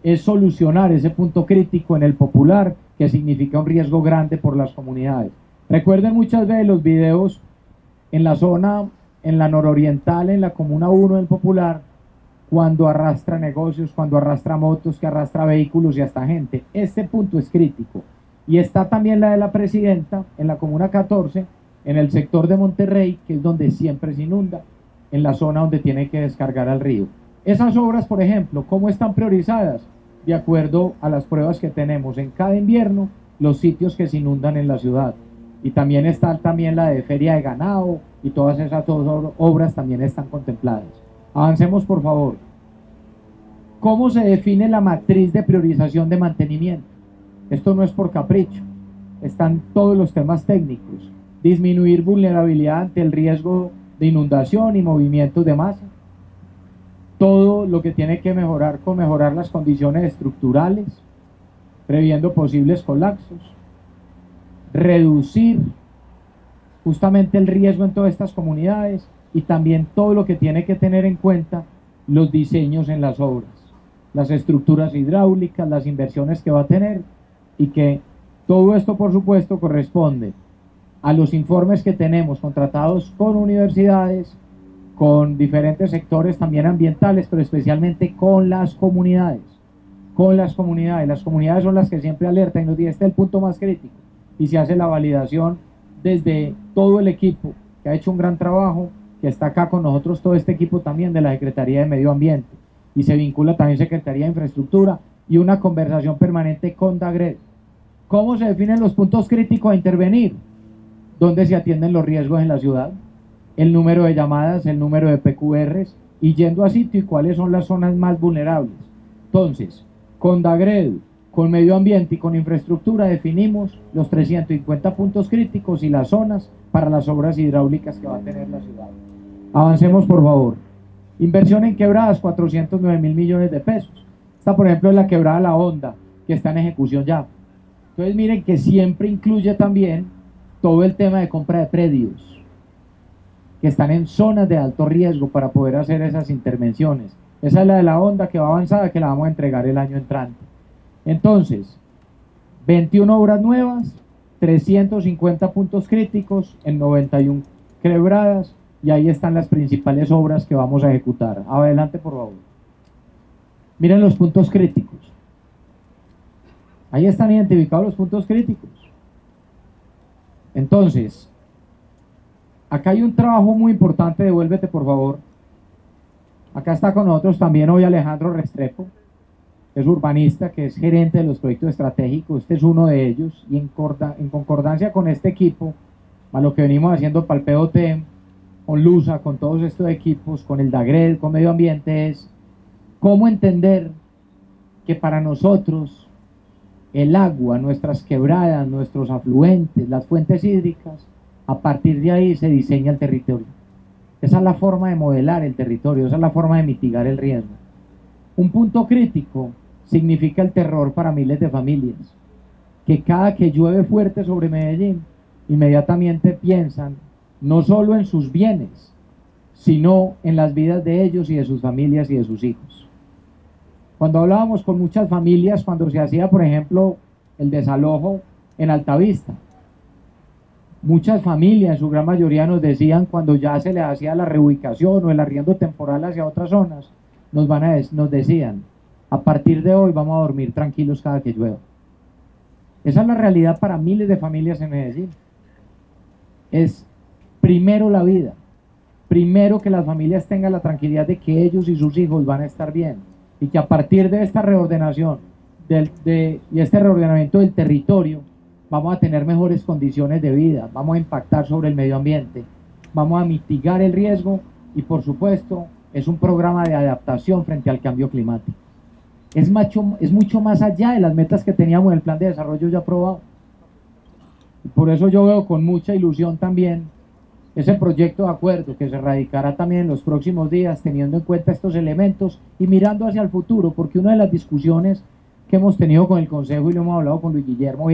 es solucionar ese punto crítico en el Popular, que significa un riesgo grande por las comunidades. Recuerden muchas veces los videos en la zona, en la nororiental, en la Comuna 1 del Popular, cuando arrastra negocios, cuando arrastra motos, que arrastra vehículos y hasta gente. Este punto es crítico. Y está también la de la Presidenta, en la Comuna 14, en el sector de Monterrey, que es donde siempre se inunda, en la zona donde tiene que descargar al río. Esas obras, por ejemplo, ¿cómo están priorizadas? De acuerdo a las pruebas que tenemos en cada invierno, los sitios que se inundan en la ciudad. Y también está la de feria de ganado, y todas esas dos obras también están contempladas. Avancemos, por favor. ¿Cómo se define la matriz de priorización de mantenimiento? Esto no es por capricho, están todos los temas técnicos. Disminuir vulnerabilidad ante el riesgo de inundación y movimientos de masa. Todo lo que tiene que mejorar con mejorar las condiciones estructurales, previendo posibles colapsos. Reducir justamente el riesgo en todas estas comunidades y también todo lo que tiene que tener en cuenta los diseños en las obras, las estructuras hidráulicas, las inversiones que va a tener, y que todo esto, por supuesto, corresponde a los informes que tenemos contratados con universidades, con diferentes sectores también ambientales, pero especialmente con las comunidades. Con las comunidades. Las comunidades son las que siempre alertan y nos dicen: este es el punto más crítico. Y se hace la validación desde todo el equipo, que ha hecho un gran trabajo, que está acá con nosotros, todo este equipo también de la Secretaría de Medio Ambiente. Y se vincula también Secretaría de Infraestructura y una conversación permanente con DAGRED. ¿Cómo se definen los puntos críticos a intervenir? ¿Dónde se atienden los riesgos en la ciudad? El número de llamadas, el número de PQRs, y yendo a sitio y cuáles son las zonas más vulnerables. Entonces, con DAGRED, con Medio Ambiente y con Infraestructura definimos los 350 puntos críticos y las zonas para las obras hidráulicas que va a tener la ciudad. Avancemos, por favor. Inversión en quebradas, 409.000 millones de pesos. Esta, por ejemplo, es la quebrada La Honda, que está en ejecución ya. Entonces, miren que siempre incluye también todo el tema de compra de predios, que están en zonas de alto riesgo para poder hacer esas intervenciones. Esa es la de La Honda, que va avanzada, que la vamos a entregar el año entrante. Entonces, 21 obras nuevas, 350 puntos críticos en 91 quebradas, y ahí están las principales obras que vamos a ejecutar. Adelante, por favor. Miren los puntos críticos. Ahí están identificados los puntos críticos. Entonces, acá hay un trabajo muy importante. Devuélvete, por favor. Acá está con nosotros también hoy Alejandro Restrepo, es urbanista, que es gerente de los proyectos estratégicos. Este es uno de ellos, y en concordancia con este equipo, a lo que venimos haciendo para el POT, con LUSA, con todos estos equipos, con el DAGRED, con Medio Ambiente, es cómo entender que para nosotros el agua, nuestras quebradas, nuestros afluentes, las fuentes hídricas, a partir de ahí se diseña el territorio. Esa es la forma de modelar el territorio, esa es la forma de mitigar el riesgo. Un punto crítico significa el terror para miles de familias, que cada que llueve fuerte sobre Medellín, inmediatamente piensan no solo en sus bienes, sino en las vidas de ellos y de sus familias y de sus hijos. Cuando hablábamos con muchas familias, cuando se hacía, por ejemplo, el desalojo en Altavista, muchas familias, en su gran mayoría, nos decían, cuando ya se les hacía la reubicación o el arriendo temporal hacia otras zonas, nos decían: a partir de hoy vamos a dormir tranquilos cada que llueva. Esa es la realidad para miles de familias en Medellín. Es primero la vida, primero que las familias tengan la tranquilidad de que ellos y sus hijos van a estar bien, y que a partir de esta reordenación y este reordenamiento del territorio vamos a tener mejores condiciones de vida, vamos a impactar sobre el medio ambiente, vamos a mitigar el riesgo, y por supuesto es un programa de adaptación frente al cambio climático. Es mucho más allá de las metas que teníamos en el plan de desarrollo ya aprobado. Y por eso yo veo con mucha ilusión también ese proyecto de acuerdo que se radicará también en los próximos días, teniendo en cuenta estos elementos y mirando hacia el futuro, porque una de las discusiones que hemos tenido con el Consejo, y lo hemos hablado con Luis Guillermo,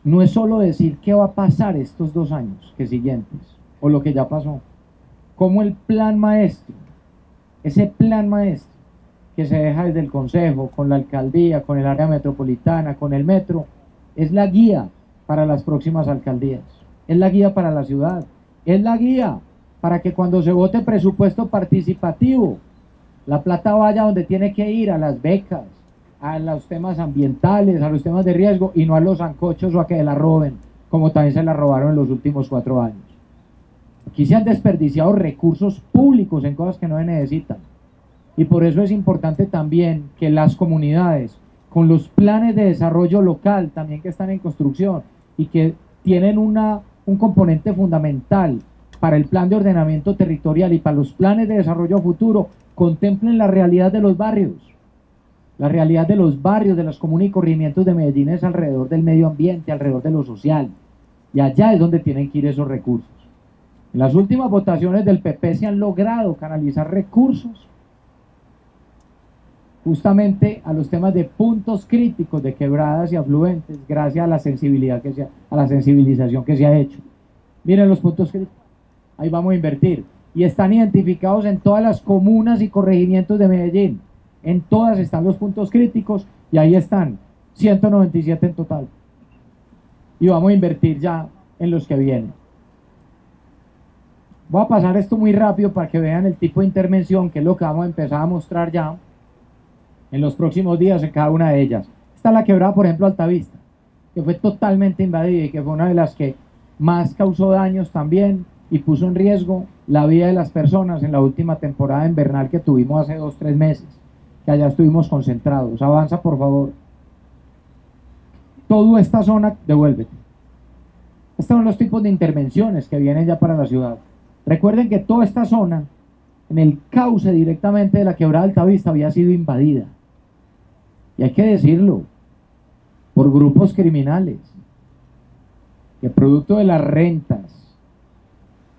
no es solo decir qué va a pasar estos 2 años que siguientes, o lo que ya pasó. Como el plan maestro, ese plan maestro que se deja desde el consejo, con la alcaldía, con el área metropolitana, con el metro, es la guía para las próximas alcaldías, es la guía para la ciudad, es la guía para que cuando se vote presupuesto participativo, la plata vaya donde tiene que ir, a las becas, a los temas ambientales, a los temas de riesgo, y no a los zancochos o a que la roben, como también se la robaron en los últimos 4 años. Aquí se han desperdiciado recursos públicos en cosas que no se necesitan. Y por eso es importante también que las comunidades, con los planes de desarrollo local también que están en construcción y que tienen un componente fundamental para el plan de ordenamiento territorial y para los planes de desarrollo futuro, contemplen la realidad de los barrios. La realidad de los barrios, de las comunas y corregimientos de Medellín es alrededor del medio ambiente, alrededor de lo social. Y allá es donde tienen que ir esos recursos. En las últimas votaciones del PP se han logrado canalizar recursos justamente a los temas de puntos críticos de quebradas y afluentes, gracias a la sensibilización que se ha hecho. Miren los puntos críticos, ahí vamos a invertir. Y están identificados en todas las comunas y corregimientos de Medellín. En todas están los puntos críticos y ahí están, 197 en total. Y vamos a invertir ya en los que vienen. Voy a pasar esto muy rápido para que vean el tipo de intervención, que es lo que vamos a empezar a mostrar ya en los próximos días en cada una de ellas. Esta es la quebrada, por ejemplo, Altavista, que fue totalmente invadida y que fue una de las que más causó daños también y puso en riesgo la vida de las personas en la última temporada invernal que tuvimos hace 2 o 3 meses, que allá estuvimos concentrados. Avanza, por favor. Toda esta zona, devuélvete. Estos son los tipos de intervenciones que vienen ya para la ciudad. Recuerden que toda esta zona, en el cauce directamente de la quebrada Altavista, había sido invadida. Y hay que decirlo, por grupos criminales, que producto de las rentas,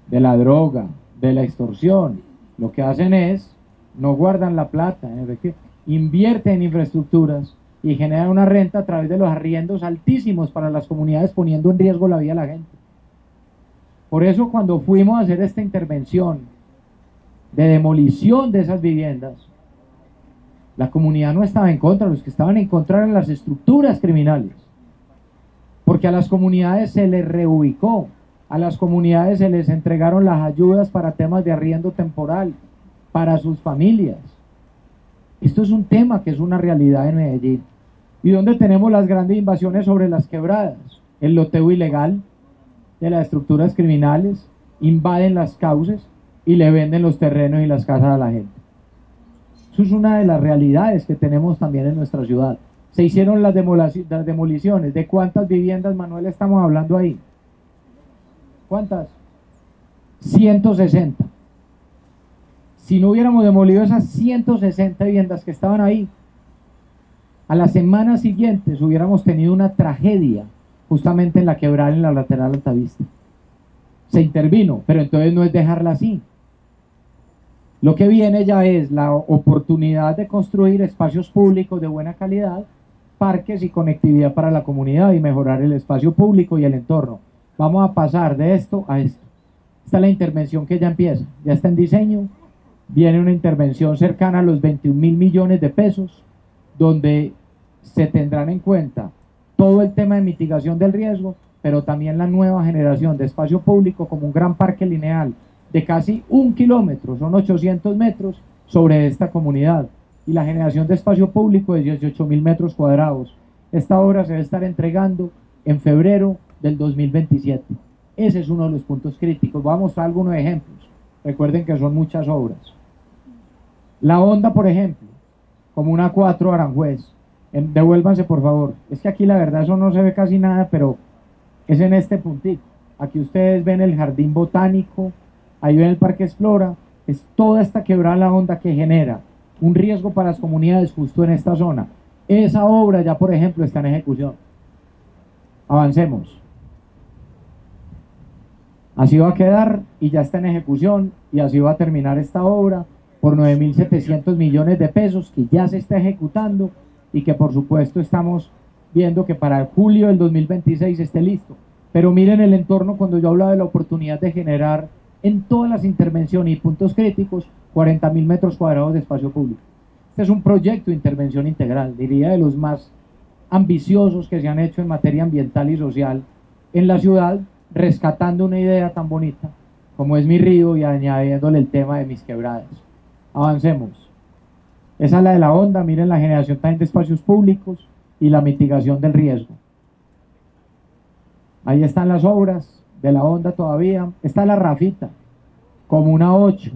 de la droga, de la extorsión, lo que hacen es, no guardan la plata, invierten en infraestructuras y generan una renta a través de los arriendos altísimos para las comunidades, poniendo en riesgo la vida de la gente. Por eso cuando fuimos a hacer esta intervención de demolición de esas viviendas, la comunidad no estaba en contra, los que estaban en contra eran las estructuras criminales, porque a las comunidades se les reubicó, a las comunidades se les entregaron las ayudas para temas de arriendo temporal, para sus familias. Esto es un tema que es una realidad en Medellín. ¿Y dónde tenemos las grandes invasiones sobre las quebradas? El loteo ilegal de las estructuras criminales, invaden las cauces y le venden los terrenos y las casas a la gente. Eso es una de las realidades que tenemos también en nuestra ciudad. Se hicieron las demoliciones. ¿De cuántas viviendas, Manuel, estamos hablando ahí? ¿Cuántas? 160. Si no hubiéramos demolido esas 160 viviendas que estaban ahí, a las semanas siguientes hubiéramos tenido una tragedia justamente en la quebrada, en la lateral Altavista. Se intervino, pero entonces no es dejarla así. Lo que viene ya es la oportunidad de construir espacios públicos de buena calidad, parques y conectividad para la comunidad y mejorar el espacio público y el entorno. Vamos a pasar de esto a esto. Esta es la intervención que ya empieza, ya está en diseño. Viene una intervención cercana a los 21.000 millones de pesos, donde se tendrán en cuenta todo el tema de mitigación del riesgo, pero también la nueva generación de espacio público como un gran parque lineal de casi 1 kilómetro, son 800 metros sobre esta comunidad, y la generación de espacio público de 18.000 metros cuadrados. Esta obra se va a estar entregando en febrero del 2027. Ese es uno de los puntos críticos. Voy a mostrar algunos ejemplos. Recuerden que son muchas obras. La Honda, por ejemplo, Comuna 4, Aranjuez. Devuélvanse, por favor. Es que aquí la verdad eso no se ve casi nada, pero es en este puntito. Aquí ustedes ven el jardín botánico, ahí ven el Parque Explora. Es toda esta quebrada La Honda que genera un riesgo para las comunidades justo en esta zona. Esa obra ya, por ejemplo, está en ejecución. Avancemos. Así va a quedar y ya está en ejecución, y así va a terminar esta obra por 9.700 millones de pesos que ya se está ejecutando y que por supuesto estamos viendo que para julio del 2026 esté listo. Pero miren el entorno cuando yo hablaba de la oportunidad de generar en todas las intervenciones y puntos críticos 40.000 metros cuadrados de espacio público. Este es un proyecto de intervención integral, diría de los más ambiciosos que se han hecho en materia ambiental y social en la ciudad, rescatando una idea tan bonita como es mi río y añadiéndole el tema de mis quebradas. Avancemos. Esa es la de la onda, miren la generación también de espacios públicos y la mitigación del riesgo. Ahí están las obras de la onda todavía. Está la Rafita, Comuna 8,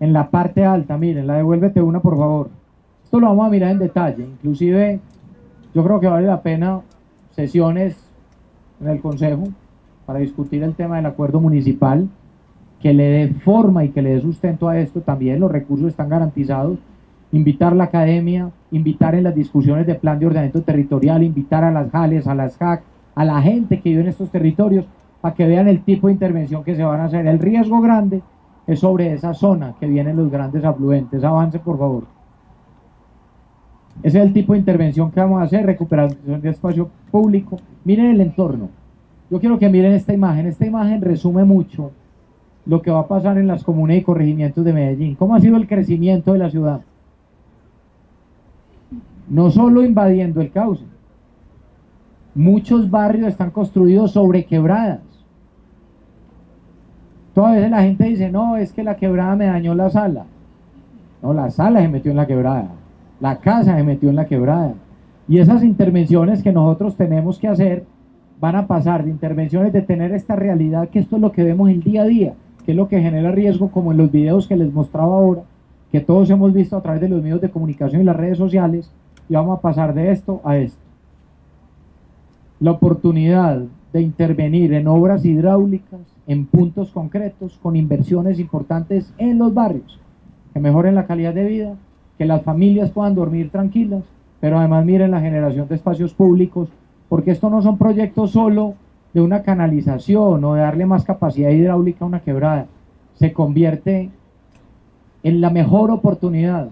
en la parte alta, miren, la devuélvete una por favor. Esto lo vamos a mirar en detalle, inclusive yo creo que vale la pena sesiones en el Consejo para discutir el tema del acuerdo municipal, que le dé forma y que le dé sustento a esto. También los recursos están garantizados. Invitar a la academia, invitar en las discusiones de plan de ordenamiento territorial, invitar a las JALES, a las JAC, a la gente que vive en estos territorios, para que vean el tipo de intervención que se van a hacer. El riesgo grande es sobre esa zona que vienen los grandes afluentes. Avance, por favor. Ese es el tipo de intervención que vamos a hacer, recuperación de espacio público. Miren el entorno. Yo quiero que miren esta imagen. Esta imagen resume mucho lo que va a pasar en las comunas y corregimientos de Medellín. ¿Cómo ha sido el crecimiento de la ciudad? No solo invadiendo el cauce. Muchos barrios están construidos sobre quebradas. Todas veces la gente dice, no, es que la quebrada me dañó la sala. No, la sala se metió en la quebrada. La casa se metió en la quebrada. Y esas intervenciones que nosotros tenemos que hacer van a pasar de intervenciones de tener esta realidad, que esto es lo que vemos el día a día, que es lo que genera riesgo, como en los videos que les mostraba ahora, que todos hemos visto a través de los medios de comunicación y las redes sociales, y vamos a pasar de esto a esto. La oportunidad de intervenir en obras hidráulicas, en puntos concretos, con inversiones importantes en los barrios, que mejoren la calidad de vida, que las familias puedan dormir tranquilas, pero además miren la generación de espacios públicos, porque esto no son proyectos solo de una canalización o de darle más capacidad hidráulica a una quebrada. Se convierte en la mejor oportunidad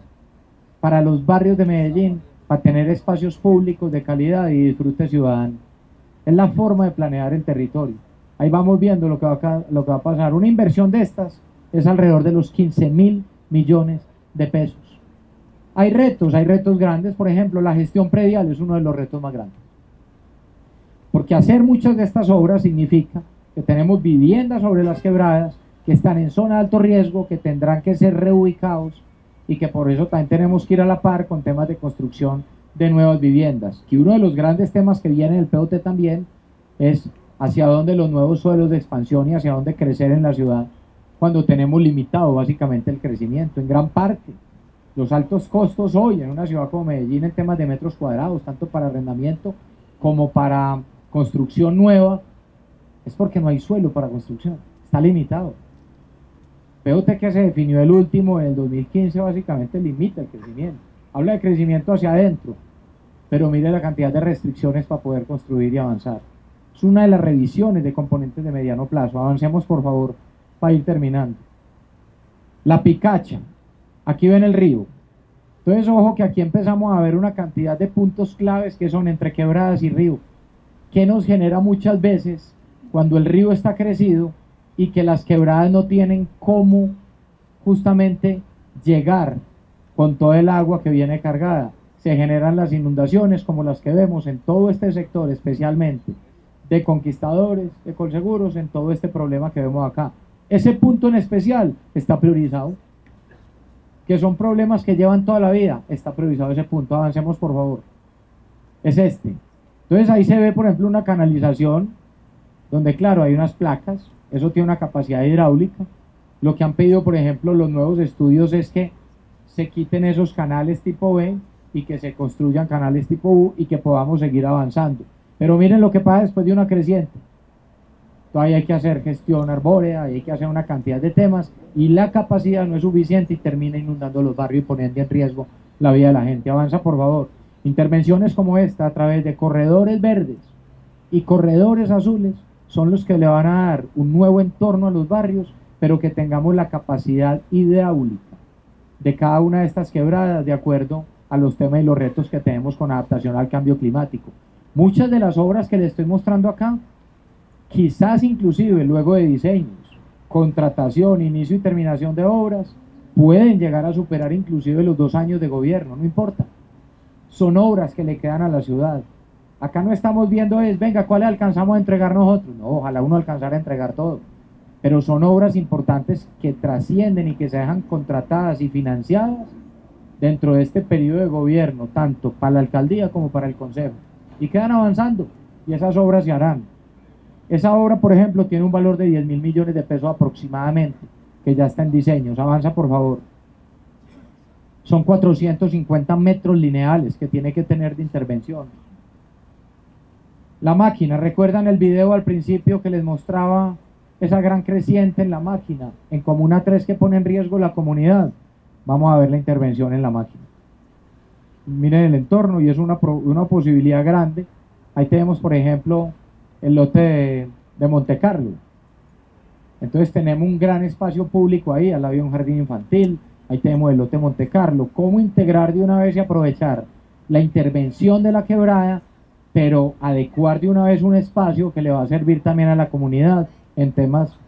para los barrios de Medellín para tener espacios públicos de calidad y disfrute ciudadano. Es la forma de planear el territorio. Ahí vamos viendo lo que va a pasar. Una inversión de estas es alrededor de los 15.000 millones de pesos. Hay retos grandes. Por ejemplo, la gestión predial es uno de los retos más grandes. Porque hacer muchas de estas obras significa que tenemos viviendas sobre las quebradas, que están en zona de alto riesgo, que tendrán que ser reubicados, y que por eso también tenemos que ir a la par con temas de construcción de nuevas viviendas. Que uno de los grandes temas que viene en el POT también es hacia dónde los nuevos suelos de expansión y hacia dónde crecer en la ciudad, cuando tenemos limitado básicamente el crecimiento. En gran parte, los altos costos hoy en una ciudad como Medellín en temas de metros cuadrados, tanto para arrendamiento como para construcción nueva, es porque no hay suelo para construcción, está limitado. POT que se definió el último en el 2015 básicamente limita el crecimiento, habla de crecimiento hacia adentro, pero mire la cantidad de restricciones para poder construir y avanzar. Es una de las revisiones de componentes de mediano plazo. Avancemos por favor para ir terminando. La Picacha, aquí ven el río. Entonces ojo que aquí empezamos a ver una cantidad de puntos claves que son entre quebradas y río, que nos genera muchas veces cuando el río está crecido y que las quebradas no tienen cómo justamente llegar con todo el agua que viene cargada. Se generan las inundaciones como las que vemos en todo este sector, especialmente de Conquistadores, de Colseguros, en todo este problema que vemos acá. Ese punto en especial está priorizado, que son problemas que llevan toda la vida, está priorizado ese punto. Avancemos por favor. Es este. Entonces ahí se ve, por ejemplo, una canalización donde, claro, hay unas placas, eso tiene una capacidad hidráulica. Lo que han pedido, por ejemplo, los nuevos estudios es que se quiten esos canales tipo B y que se construyan canales tipo U y que podamos seguir avanzando. Pero miren lo que pasa después de una creciente. Todavía hay que hacer gestión arbórea, hay que hacer una cantidad de temas y la capacidad no es suficiente y termina inundando los barrios y poniendo en riesgo la vida de la gente. Avanza por favor. Intervenciones como esta a través de corredores verdes y corredores azules son los que le van a dar un nuevo entorno a los barrios, pero que tengamos la capacidad hidráulica de cada una de estas quebradas de acuerdo a los temas y los retos que tenemos con adaptación al cambio climático. Muchas de las obras que les estoy mostrando acá quizás inclusive luego de diseños, contratación, inicio y terminación de obras, pueden llegar a superar inclusive los 2 años de gobierno, no importa. Son obras que le quedan a la ciudad. Acá no estamos viendo venga, ¿cuáles alcanzamos a entregar nosotros? No, ojalá uno alcanzara a entregar todo. Pero son obras importantes que trascienden y que se dejan contratadas y financiadas dentro de este periodo de gobierno, tanto para la alcaldía como para el consejo. Y quedan avanzando, y esas obras se harán. Esa obra, por ejemplo, tiene un valor de 10.000 millones de pesos aproximadamente, que ya está en diseños. Avanza, por favor. Son 450 metros lineales que tiene que tener de intervención. La máquina, ¿recuerdan el video al principio que les mostraba esa gran creciente en la máquina, en Comuna 3 que pone en riesgo la comunidad? Vamos a ver la intervención en la máquina. Miren el entorno y es una posibilidad grande. Ahí tenemos, por ejemplo, el lote de Monte Carlo. Entonces tenemos un gran espacio público ahí, al lado de un jardín infantil. Ahí tenemos el lote Monte Carlo. ¿Cómo integrar de una vez y aprovechar la intervención de la quebrada, pero adecuar de una vez un espacio que le va a servir también a la comunidad en temas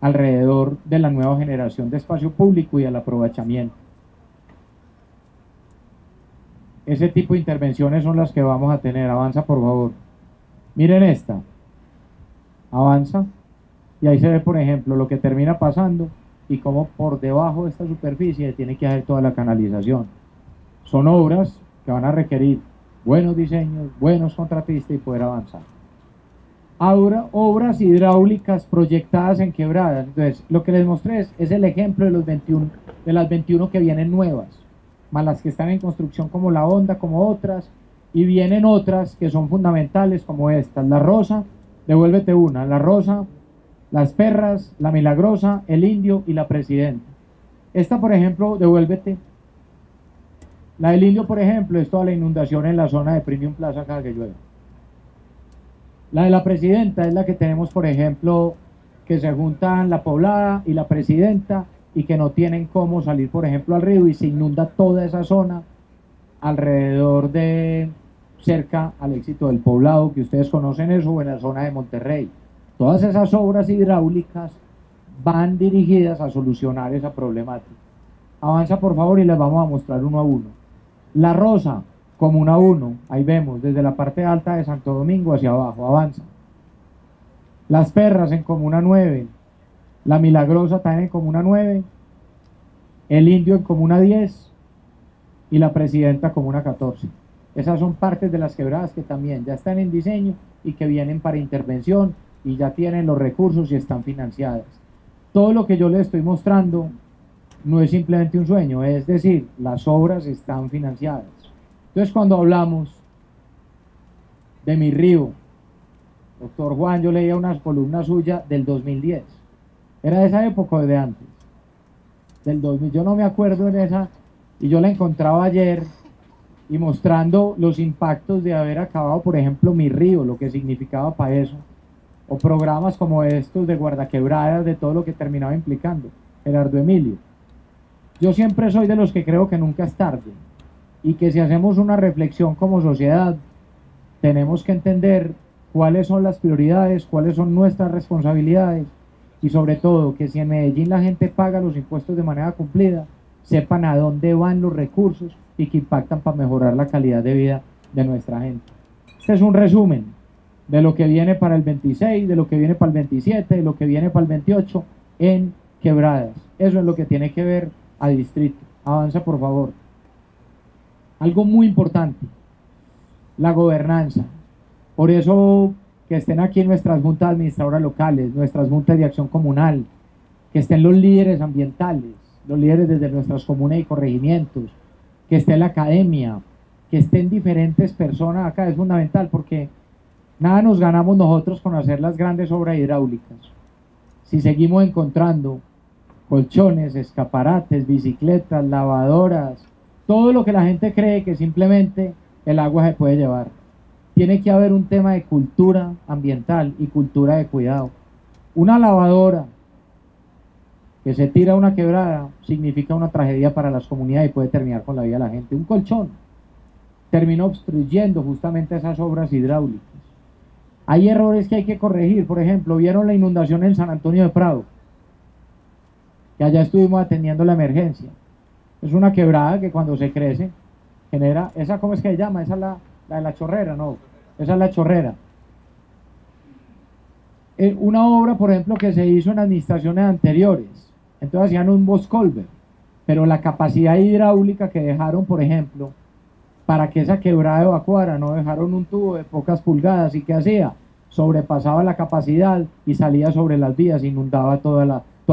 alrededor de la nueva generación de espacio público y al aprovechamiento? Ese tipo de intervenciones son las que vamos a tener. Avanza, por favor. Miren esta. Avanza. Y ahí se ve, por ejemplo, lo que termina pasando y cómo por debajo de esta superficie tiene que haber toda la canalización. Son obras que van a requerir buenos diseños, buenos contratistas y poder avanzar. Ahora, obras hidráulicas proyectadas en quebradas. Entonces, lo que les mostré es el ejemplo de las 21 que vienen nuevas, más las que están en construcción como la Honda, como otras, y vienen otras que son fundamentales como estas: La Rosa, devuélvete una, La Rosa, Las Perras, La Milagrosa, El Indio y La Presidenta. Esta, por ejemplo, devuélvete. La del Indio, por ejemplo, es toda la inundación en la zona de Premium Plaza cada que llueve. La de La Presidenta es la que tenemos, por ejemplo, que se juntan La Poblada y La Presidenta y que no tienen cómo salir, por ejemplo, al río, y se inunda toda esa zona alrededor de, cerca al Éxito del Poblado, que ustedes conocen eso, o en la zona de Monterrey. Todas esas obras hidráulicas van dirigidas a solucionar esa problemática. Avanza, por favor, y les vamos a mostrar uno a uno. La Rosa, Comuna 1, ahí vemos, desde la parte alta de Santo Domingo hacia abajo, avanza. Las Perras en Comuna 9, La Milagrosa también en Comuna 9, El Indio en Comuna 10 y La Presidenta Comuna 14. Esas son partes de las quebradas que también ya están en diseño y que vienen para intervención y ya tienen los recursos y están financiadas. Todo lo que yo les estoy mostrando no es simplemente un sueño, es decir, las obras están financiadas. Entonces, cuando hablamos de Mi Río, doctor Juan, yo leía unas columnas suyas del 2010. ¿Era de esa época o de antes? Del 2000, yo no me acuerdo en esa, y yo la encontraba ayer y mostrando los impactos de haber acabado, por ejemplo, Mi Río, lo que significaba para eso, o programas como estos de guardaquebradas, de todo lo que terminaba implicando. Gerardo Emilio. Yo siempre soy de los que creo que nunca es tarde, y que si hacemos una reflexión como sociedad, tenemos que entender cuáles son las prioridades, cuáles son nuestras responsabilidades, y sobre todo que si en Medellín la gente paga los impuestos de manera cumplida, sepan a dónde van los recursos y que impactan para mejorar la calidad de vida de nuestra gente. Este es un resumen de lo que viene para el 26, de lo que viene para el 27, de lo que viene para el 28 en quebradas. Eso es lo que tiene que ver a distrito. Avanza, por favor. Algo muy importante, la gobernanza. Por eso que estén aquí nuestras juntas administradoras locales, nuestras juntas de acción comunal, que estén los líderes ambientales, los líderes desde nuestras comunas y corregimientos, que esté la academia, que estén diferentes personas acá, es fundamental, porque nada nos ganamos nosotros con hacer las grandes obras hidráulicas si seguimos encontrando colchones, escaparates, bicicletas, lavadoras, todo lo que la gente cree que simplemente el agua se puede llevar. Tiene que haber un tema de cultura ambiental y cultura de cuidado. Una lavadora que se tira a una quebrada significa una tragedia para las comunidades y puede terminar con la vida de la gente. Un colchón termina obstruyendo justamente esas obras hidráulicas. Hay errores que hay que corregir. Por ejemplo, vieron la inundación en San Antonio de Prado, que allá estuvimos atendiendo la emergencia. Es una quebrada que cuando se crece genera, esa, ¿cómo es que se llama? Esa es la de la chorrera, no, esa es la chorrera. Una obra, por ejemplo, que se hizo en administraciones anteriores, entonces hacían un Boscolver, pero la capacidad hidráulica que dejaron, por ejemplo, para que esa quebrada evacuara, no dejaron un tubo de pocas pulgadas, y ¿qué hacía? Sobrepasaba la capacidad y salía sobre las vías, inundaba toda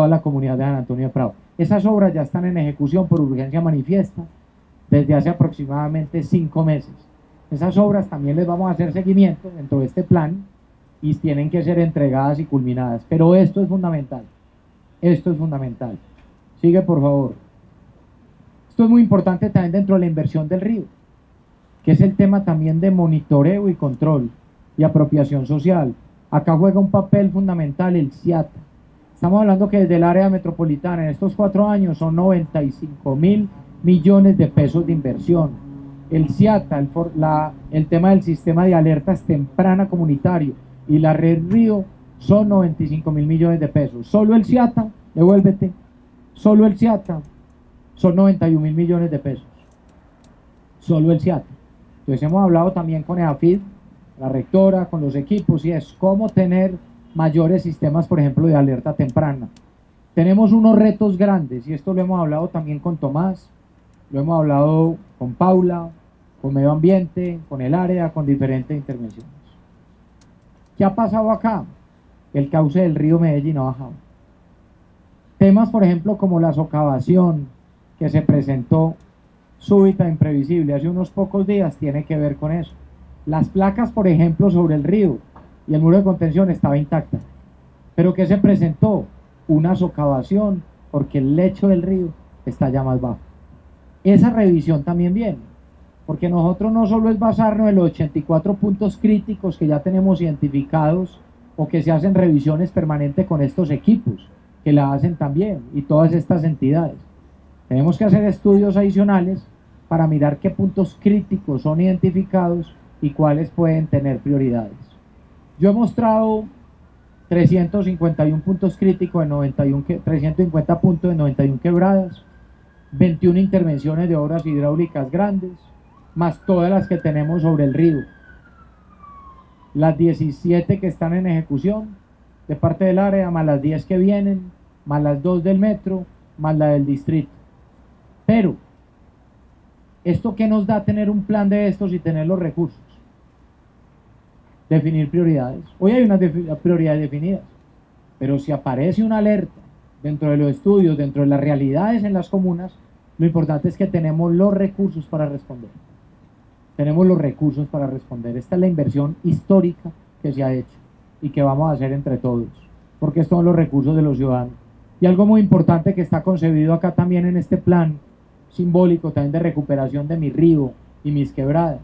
la comunidad de San Antonio de Prado. Esas obras ya están en ejecución por urgencia manifiesta desde hace aproximadamente 5 meses. Esas obras también les vamos a hacer seguimiento dentro de este plan y tienen que ser entregadas y culminadas. Pero esto es fundamental. Esto es fundamental. Sigue, por favor. Esto es muy importante también dentro de la inversión del río, que es el tema también de monitoreo y control y apropiación social. Acá juega un papel fundamental el CIATA. Estamos hablando que desde el área metropolitana en estos 4 años son 95.000 millones de pesos de inversión. El CIATA, el tema del sistema de alertas temprana comunitario y la red Río son 95.000 millones de pesos. Solo el CIATA, devuélvete, solo el CIATA son 91.000 millones de pesos. Solo el CIATA. Entonces hemos hablado también con EAFID, la rectora, con los equipos, y es cómo tener mayores sistemas, por ejemplo, de alerta temprana. Tenemos unos retos grandes, y esto lo hemos hablado también con Tomás, lo hemos hablado con Paula, con medio ambiente, con el área, con diferentes intervenciones. ¿Qué ha pasado acá? El cauce del río Medellín ha bajado. Temas, por ejemplo, como la socavación que se presentó súbita e imprevisible hace unos pocos días, tiene que ver con eso. Las placas, por ejemplo, sobre el río y el muro de contención estaba intacta. ¿Pero qué se presentó? Una socavación, porque el lecho del río está ya más bajo. Esa revisión también viene, porque nosotros no solo es basarnos en los 84 puntos críticos que ya tenemos identificados o que se hacen revisiones permanentes con estos equipos, que la hacen también, y todas estas entidades. Tenemos que hacer estudios adicionales para mirar qué puntos críticos son identificados y cuáles pueden tener prioridades. Yo he mostrado 351 puntos críticos en 350 puntos en 91 quebradas, 21 intervenciones de obras hidráulicas grandes, más todas las que tenemos sobre el río. Las 17 que están en ejecución de parte del área, más las 10 que vienen, más las 2 del metro, más la del distrito. Pero, ¿esto qué nos da tener un plan de estos y tener los recursos? Definir prioridades. Hoy hay unas prioridades definidas, pero si aparece una alerta dentro de los estudios, dentro de las realidades en las comunas, lo importante es que tenemos los recursos para responder. Tenemos los recursos para responder. Esta es la inversión histórica que se ha hecho y que vamos a hacer entre todos, porque estos son los recursos de los ciudadanos. Y algo muy importante que está concebido acá también en este plan simbólico también de recuperación de mi río y mis quebradas,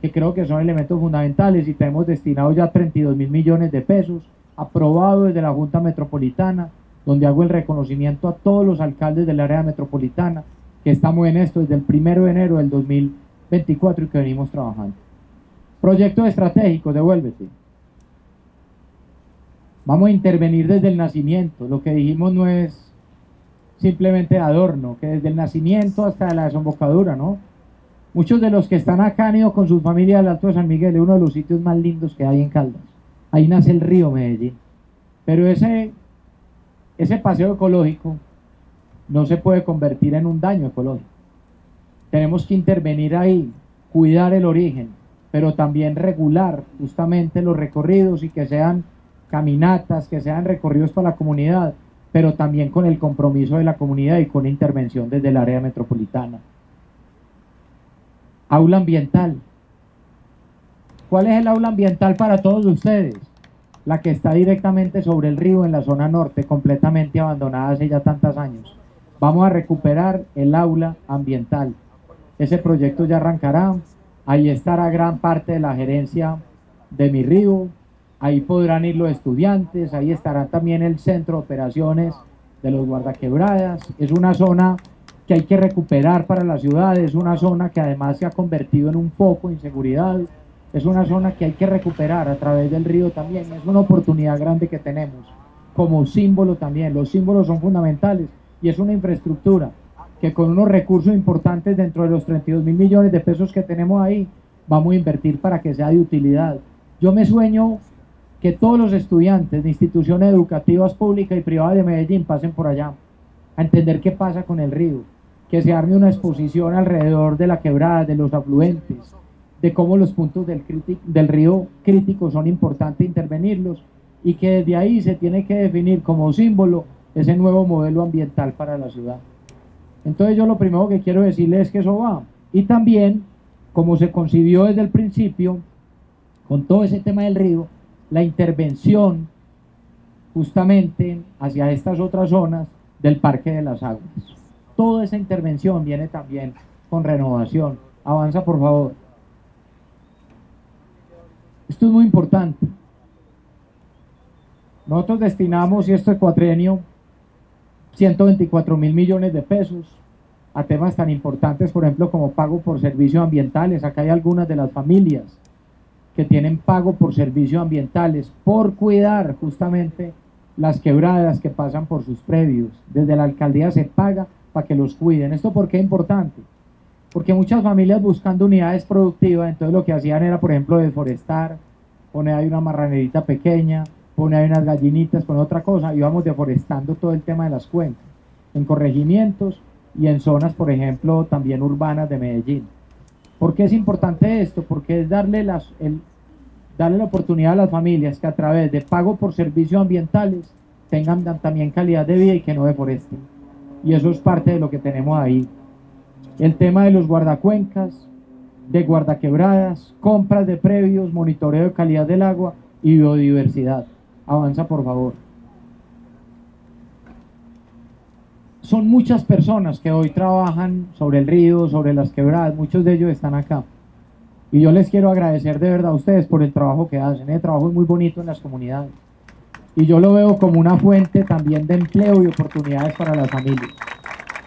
que creo que son elementos fundamentales, y tenemos destinado ya 32.000 millones de pesos, aprobado desde la Junta Metropolitana, donde hago el reconocimiento a todos los alcaldes del área metropolitana, que estamos en esto desde el 1 de enero del 2024 y que venimos trabajando. Proyectos estratégicos, devuélvete. Vamos a intervenir desde el nacimiento. Lo que dijimos no es simplemente adorno, que desde el nacimiento hasta la desembocadura, ¿no? Muchos de los que están acá han ido con sus familias al Alto de San Miguel, es uno de los sitios más lindos que hay en Caldas. Ahí nace el río Medellín. Pero ese paseo ecológico no se puede convertir en un daño ecológico. Tenemos que intervenir ahí, cuidar el origen, pero también regular justamente los recorridos, y que sean caminatas, que sean recorridos para la comunidad, pero también con el compromiso de la comunidad y con intervención desde el área metropolitana. Aula ambiental. ¿Cuál es el aula ambiental para todos ustedes? La que está directamente sobre el río en la zona norte, completamente abandonada hace ya tantos años. Vamos a recuperar el aula ambiental. Ese proyecto ya arrancará. Ahí estará gran parte de la gerencia de Mi Río. Ahí podrán ir los estudiantes. Ahí estará también el centro de operaciones de los guardaquebradas. Es una zona que hay que recuperar para la ciudad. Es una zona que además se ha convertido en un foco de inseguridad. es una zona que hay que recuperar a través del río también, es una oportunidad grande que tenemos, como símbolo también, los símbolos son fundamentales, y es una infraestructura que con unos recursos importantes dentro de los 32.000 millones de pesos que tenemos ahí, vamos a invertir para que sea de utilidad. Yo me sueño que todos los estudiantes de instituciones educativas públicas y privadas de Medellín pasen por allá, a entender qué pasa con el río, que se arme una exposición alrededor de la quebrada, de los afluentes, de cómo los puntos del río críticos son importantes intervenirlos, y que desde ahí se tiene que definir como símbolo ese nuevo modelo ambiental para la ciudad. Entonces yo lo primero que quiero decirles es que eso va, y también, como se concibió desde el principio, con todo ese tema del río, la intervención justamente hacia estas otras zonas del Parque de las Aguas. Toda esa intervención viene también con renovación. Avanza, por favor. Esto es muy importante. Nosotros destinamos, y esto es cuatrienio, 124.000 millones de pesos a temas tan importantes, por ejemplo, como pago por servicios ambientales. Acá hay algunas de las familias que tienen pago por servicios ambientales, por cuidar justamente las quebradas que pasan por sus predios. Desde la alcaldía se paga para que los cuiden. ¿Esto por qué es importante? Porque muchas familias buscando unidades productivas, entonces lo que hacían era, por ejemplo, deforestar, poner ahí una marranerita pequeña, poner ahí unas gallinitas, poner otra cosa, y íbamos deforestando todo el tema de las cuencas, en corregimientos y en zonas, por ejemplo, también urbanas de Medellín. ¿Por qué es importante esto? Porque es darle la oportunidad a las familias que a través de pago por servicios ambientales tengan también calidad de vida y que no deforesten. Y eso es parte de lo que tenemos ahí. El tema de los guardacuencas, de guardaquebradas, compras de previos, monitoreo de calidad del agua y biodiversidad. Avanza, por favor. Son muchas personas que hoy trabajan sobre el río, sobre las quebradas, muchos de ellos están acá. Y yo les quiero agradecer de verdad a ustedes por el trabajo que hacen. El trabajo es muy bonito en las comunidades. Y yo lo veo como una fuente también de empleo y oportunidades para las familias.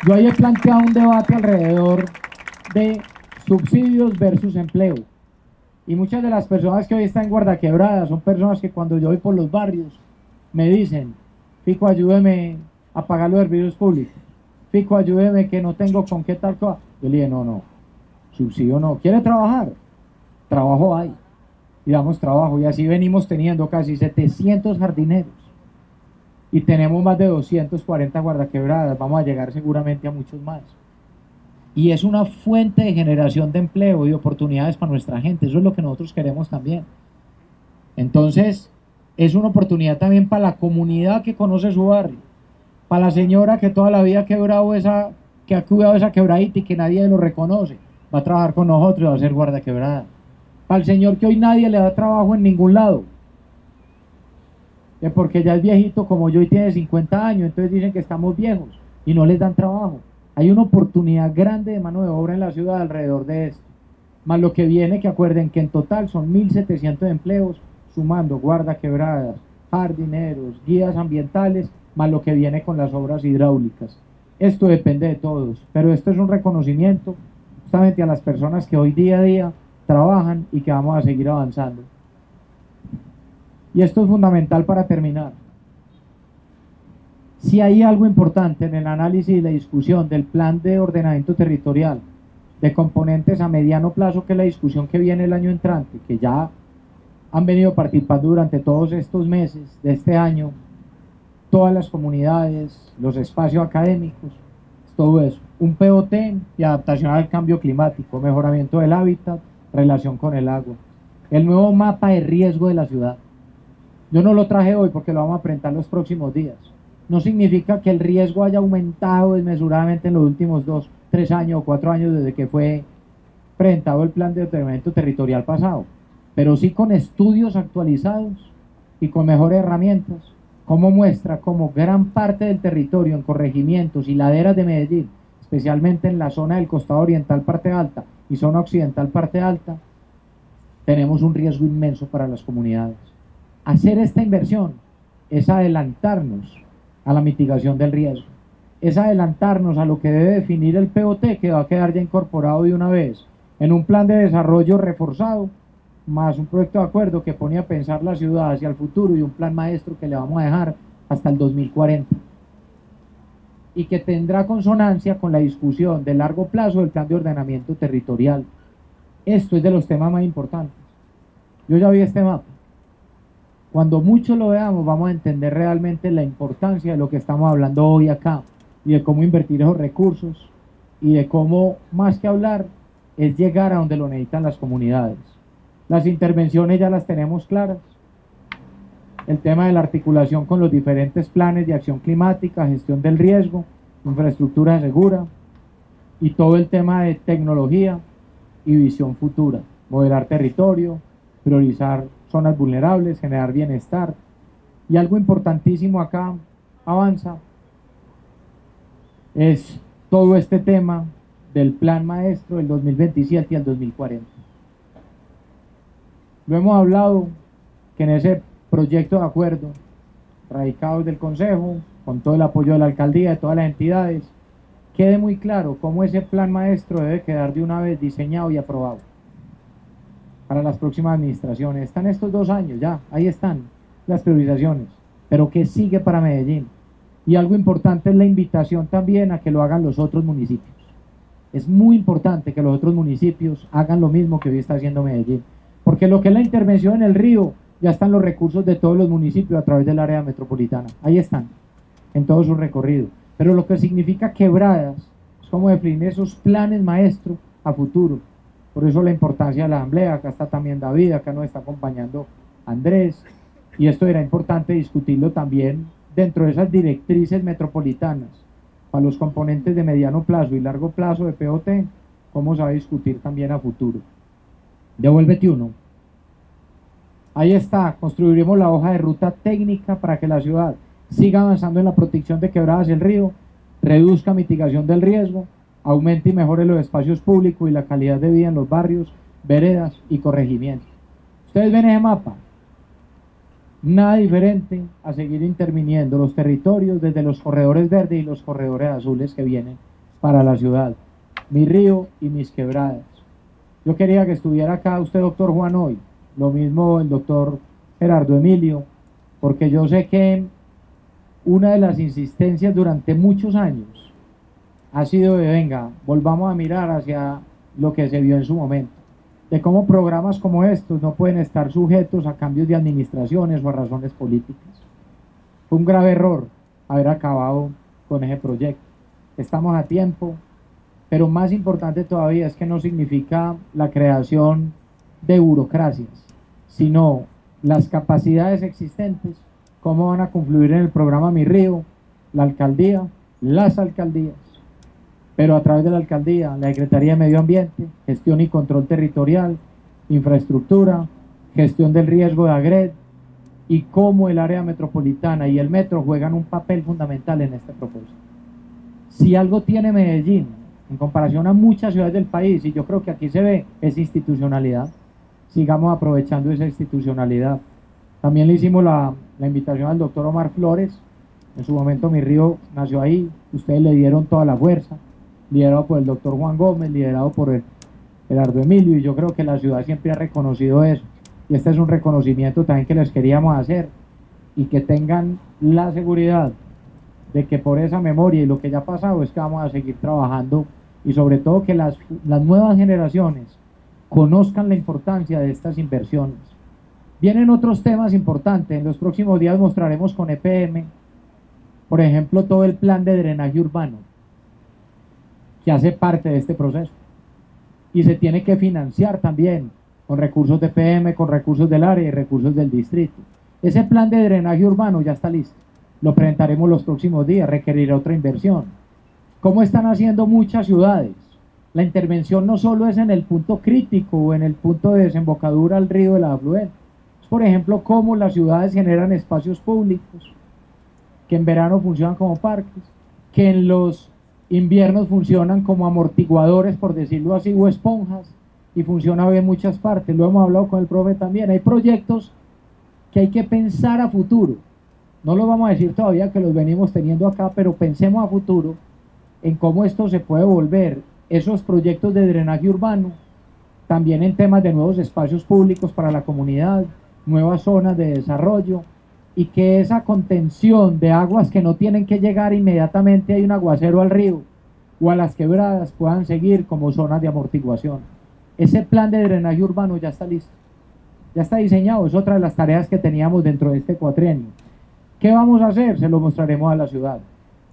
Yo ahí he planteado un debate alrededor de subsidios versus empleo. Y muchas de las personas que hoy están en guardaquebradas son personas que cuando yo voy por los barrios me dicen: Fico, ayúdeme a pagar los servicios públicos. Fico, ayúdeme que no tengo con qué tal cosa. Yo le dije: no, subsidio no. ¿Quiere trabajar? Trabajo hay. Y damos trabajo. Y así venimos teniendo casi 700 jardineros. Y tenemos más de 240 guardaquebradas. Vamos a llegar seguramente a muchos más. Y es una fuente de generación de empleo y oportunidades para nuestra gente. Eso es lo que nosotros queremos también. Entonces, es una oportunidad también para la comunidad que conoce su barrio, para la señora que toda la vida que ha cuidado esa quebradita y que nadie lo reconoce, va a trabajar con nosotros y va a ser guardaquebrada. Para el señor que hoy nadie le da trabajo en ningún lado, porque ya es viejito como yo y tiene 50 años, entonces dicen que estamos viejos y no les dan trabajo. Hay una oportunidad grande de mano de obra en la ciudad alrededor de esto, más lo que viene, que acuerden que en total son 1.700 empleos, sumando guardaquebradas, jardineros, guías ambientales, más lo que viene con las obras hidráulicas. Esto depende de todos, pero esto es un reconocimiento justamente a las personas que hoy día a día trabajan y que vamos a seguir avanzando. Y esto es fundamental para terminar. Si hay algo importante en el análisis y la discusión del plan de ordenamiento territorial, de componentes a mediano plazo, que es la discusión que viene el año entrante, que ya han venido participando durante todos estos meses de este año, todas las comunidades, los espacios académicos, todo eso. Un POT y adaptación al cambio climático, mejoramiento del hábitat, relación con el agua. El nuevo mapa de riesgo de la ciudad. Yo no lo traje hoy porque lo vamos a presentar los próximos días. No significa que el riesgo haya aumentado desmesuradamente en los últimos 2, 3 años o 4 años desde que fue presentado el plan de ordenamiento territorial pasado, pero sí con estudios actualizados y con mejores herramientas, como muestra cómo gran parte del territorio en corregimientos y laderas de Medellín, especialmente en la zona del costado oriental parte alta y zona occidental parte alta, tenemos un riesgo inmenso para las comunidades. Hacer esta inversión es adelantarnos a la mitigación del riesgo, es adelantarnos a lo que debe definir el POT, que va a quedar ya incorporado de una vez en un plan de desarrollo reforzado más un proyecto de acuerdo que pone a pensar la ciudad hacia el futuro y un plan maestro que le vamos a dejar hasta el 2040 y que tendrá consonancia con la discusión de largo plazo del plan de ordenamiento territorial. Esto es de los temas más importantes. Yo ya vi este mapa. Cuando mucho lo veamos vamos a entender realmente la importancia de lo que estamos hablando hoy acá y de cómo invertir esos recursos y de cómo, más que hablar, es llegar a donde lo necesitan las comunidades. Las intervenciones ya las tenemos claras. El tema de la articulación con los diferentes planes de acción climática, gestión del riesgo, infraestructura segura y todo el tema de tecnología y visión futura, modelar territorio, priorizar zonas vulnerables, generar bienestar. Y algo importantísimo acá avanza es todo este tema del plan maestro del 2027 al 2040. Lo hemos hablado que en ese proyecto de acuerdo radicado del Consejo, con todo el apoyo de la alcaldía, de todas las entidades, quede muy claro cómo ese plan maestro debe quedar de una vez diseñado y aprobado para las próximas administraciones. Están estos 2 años ya, ahí están las priorizaciones, pero ¿qué sigue para Medellín? Y algo importante es la invitación también a que lo hagan los otros municipios. Es muy importante que los otros municipios hagan lo mismo que hoy está haciendo Medellín, porque lo que es la intervención en el río, ya están los recursos de todos los municipios a través del área metropolitana, ahí están, en todo su recorrido. Pero lo que significa quebradas es como definir esos planes maestros a futuro. Por eso la importancia de la asamblea. Acá está también David, acá nos está acompañando Andrés, y esto era importante discutirlo también dentro de esas directrices metropolitanas para los componentes de mediano plazo y largo plazo de POT, cómo se va a discutir también a futuro. Devuélvete uno. Ahí está, construiremos la hoja de ruta técnica para que la ciudad siga avanzando en la protección de quebradas del río, reduzca mitigación del riesgo, aumente y mejore los espacios públicos y la calidad de vida en los barrios, veredas y corregimientos. Ustedes ven ese mapa, nada diferente a seguir interviniendo los territorios desde los corredores verdes y los corredores azules que vienen para la ciudad, mi río y mis quebradas. Yo quería que estuviera acá usted, doctor Juan, hoy, lo mismo el doctor Gerardo Emilio, porque yo sé que una de las insistencias durante muchos años ha sido de, venga, volvamos a mirar hacia lo que se vio en su momento, de cómo programas como estos no pueden estar sujetos a cambios de administraciones o a razones políticas. Fue un grave error haber acabado con ese proyecto. Estamos a tiempo, pero más importante todavía es que no significa la creación de burocracias, sino las capacidades existentes, cómo van a confluir en el programa Mi Río, la alcaldía, las alcaldías, pero a través de la alcaldía, la Secretaría de Medio Ambiente, gestión y control territorial, infraestructura, gestión del riesgo de AGRED, y cómo el área metropolitana y el metro juegan un papel fundamental en este propósito. Si algo tiene Medellín, en comparación a muchas ciudades del país, y yo creo que aquí se ve, es institucionalidad. Sigamos aprovechando esa institucionalidad. También le hicimos la invitación al doctor Omar Flores. En su momento Mi Río nació ahí, ustedes le dieron toda la fuerza, liderado por el doctor Juan Gómez, liderado por el Gerardo Emilio, y yo creo que la ciudad siempre ha reconocido eso, y este es un reconocimiento también que les queríamos hacer, y que tengan la seguridad de que por esa memoria y lo que ya ha pasado es que vamos a seguir trabajando, y sobre todo que las nuevas generaciones conozcan la importancia de estas inversiones. Vienen otros temas importantes. En los próximos días mostraremos con EPM, por ejemplo, todo el plan de drenaje urbano que hace parte de este proceso y se tiene que financiar también con recursos de EPM, con recursos del área y recursos del distrito. Ese plan de drenaje urbano ya está listo, lo presentaremos los próximos días, requerirá otra inversión. ¿Cómo están haciendo muchas ciudades? La intervención no solo es en el punto crítico o en el punto de desembocadura al río de la afluente. Es, por ejemplo, cómo las ciudades generan espacios públicos que en verano funcionan como parques, que en los inviernos funcionan como amortiguadores, por decirlo así, o esponjas, y funciona bien en muchas partes. Lo hemos hablado con el profe también. Hay proyectos que hay que pensar a futuro. No lo vamos a decir todavía que los venimos teniendo acá, pero pensemos a futuro en cómo esto se puede volver esos proyectos de drenaje urbano también en temas de nuevos espacios públicos para la comunidad, nuevas zonas de desarrollo, y que esa contención de aguas que no tienen que llegar inmediatamente hay un aguacero al río o a las quebradas puedan seguir como zonas de amortiguación. Ese plan de drenaje urbano ya está listo, ya está diseñado, es otra de las tareas que teníamos dentro de este cuatrienio. ¿Qué vamos a hacer? Se lo mostraremos a la ciudad.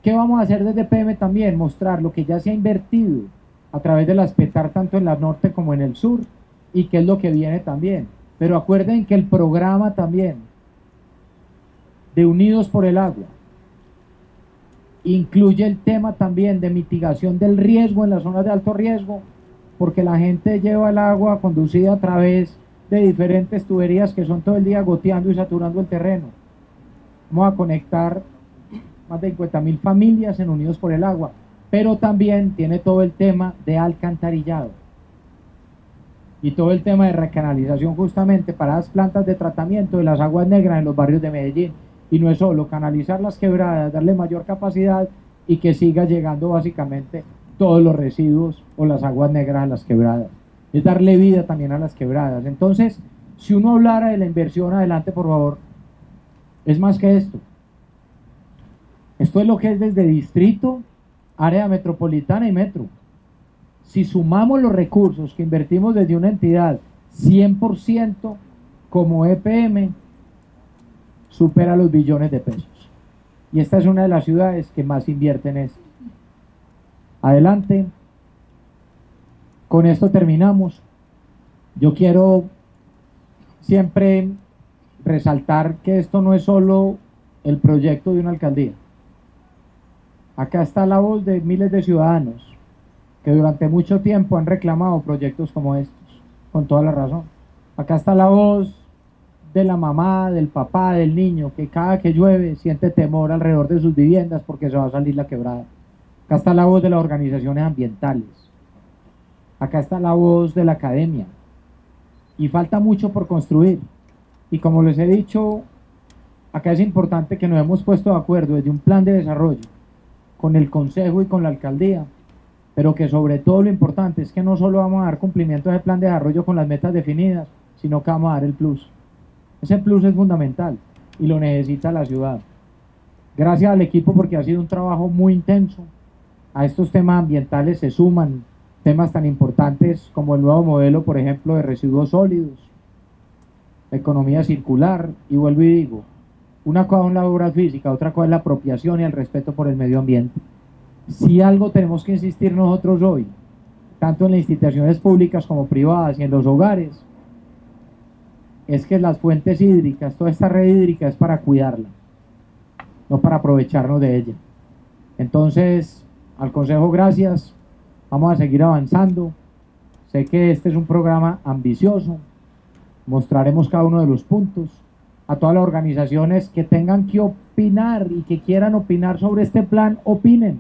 ¿Qué vamos a hacer desde PM también? Mostrar lo que ya se ha invertido a través de las PETAR tanto en la norte como en el sur y qué es lo que viene también. Pero acuerden que el programa también de Unidos por el Agua incluye el tema también de mitigación del riesgo en las zonas de alto riesgo, porque la gente lleva el agua conducida a través de diferentes tuberías que son todo el día goteando y saturando el terreno. Vamos a conectar más de 50.000 familias en Unidos por el Agua, pero también tiene todo el tema de alcantarillado y todo el tema de recanalización justamente para las plantas de tratamiento de las aguas negras en los barrios de Medellín. Y no es solo canalizar las quebradas, darle mayor capacidad y que siga llegando básicamente todos los residuos o las aguas negras a las quebradas. Es darle vida también a las quebradas. Entonces, si uno hablara de la inversión, adelante por favor, es más que esto. Esto es lo que es desde distrito, área metropolitana y metro. Si sumamos los recursos que invertimos desde una entidad 100% como EPM, supera los billones de pesos. Y esta es una de las ciudades que más invierte en esto. Adelante. Con esto terminamos. Yo quiero siempre resaltar que esto no es solo el proyecto de una alcaldía. Acá está la voz de miles de ciudadanos que durante mucho tiempo han reclamado proyectos como estos, con toda la razón. Acá está la voz de la mamá, del papá, del niño, que cada que llueve siente temor alrededor de sus viviendas porque se va a salir la quebrada. Acá está la voz de las organizaciones ambientales. Acá está la voz de la academia. Y falta mucho por construir. Y como les he dicho, acá es importante que nos hemos puesto de acuerdo desde un plan de desarrollo con el consejo y con la alcaldía, pero que sobre todo lo importante es que no solo vamos a dar cumplimiento a ese plan de desarrollo con las metas definidas, sino que vamos a dar el plus. Ese plus es fundamental y lo necesita la ciudad. Gracias al equipo porque ha sido un trabajo muy intenso. A estos temas ambientales se suman temas tan importantes como el nuevo modelo, por ejemplo, de residuos sólidos, la economía circular, y vuelvo y digo, una cosa es la obra física, otra cosa es la apropiación y el respeto por el medio ambiente. Si algo tenemos que insistir nosotros hoy, tanto en las instituciones públicas como privadas y en los hogares, es que las fuentes hídricas, toda esta red hídrica es para cuidarla, no para aprovecharnos de ella. Entonces, al Consejo, gracias, vamos a seguir avanzando. Sé que este es un programa ambicioso, mostraremos cada uno de los puntos. A todas las organizaciones que tengan que opinar y que quieran opinar sobre este plan, opinen.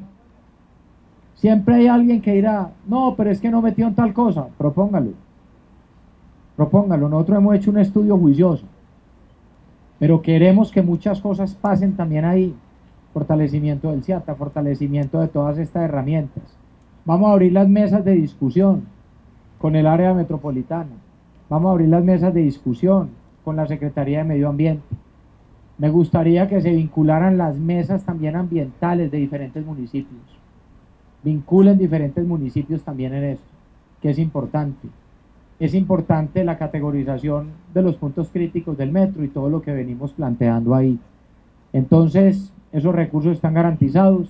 Siempre hay alguien que dirá, no, pero es que no metieron tal cosa, propóngalo. Nosotros hemos hecho un estudio juicioso, pero queremos que muchas cosas pasen también ahí. Fortalecimiento del CIATA, fortalecimiento de todas estas herramientas. Vamos a abrir las mesas de discusión con el área metropolitana. Vamos a abrir las mesas de discusión con la Secretaría de Medio Ambiente. Me gustaría que se vincularan las mesas también ambientales de diferentes municipios. Vinculen diferentes municipios también en esto, que es importante. Es importante la categorización de los puntos críticos del metro y todo lo que venimos planteando ahí. Entonces, esos recursos están garantizados.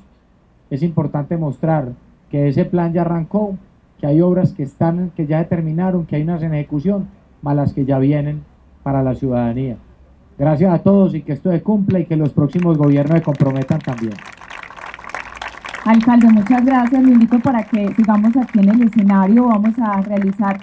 Es importante mostrar que ese plan ya arrancó, que hay obras que ya terminaron, que hay unas en ejecución, más las que ya vienen para la ciudadanía. Gracias a todos y que esto se cumpla y que los próximos gobiernos se comprometan también. Alcalde, muchas gracias. Lo invito para que sigamos aquí en el escenario. Vamos a realizar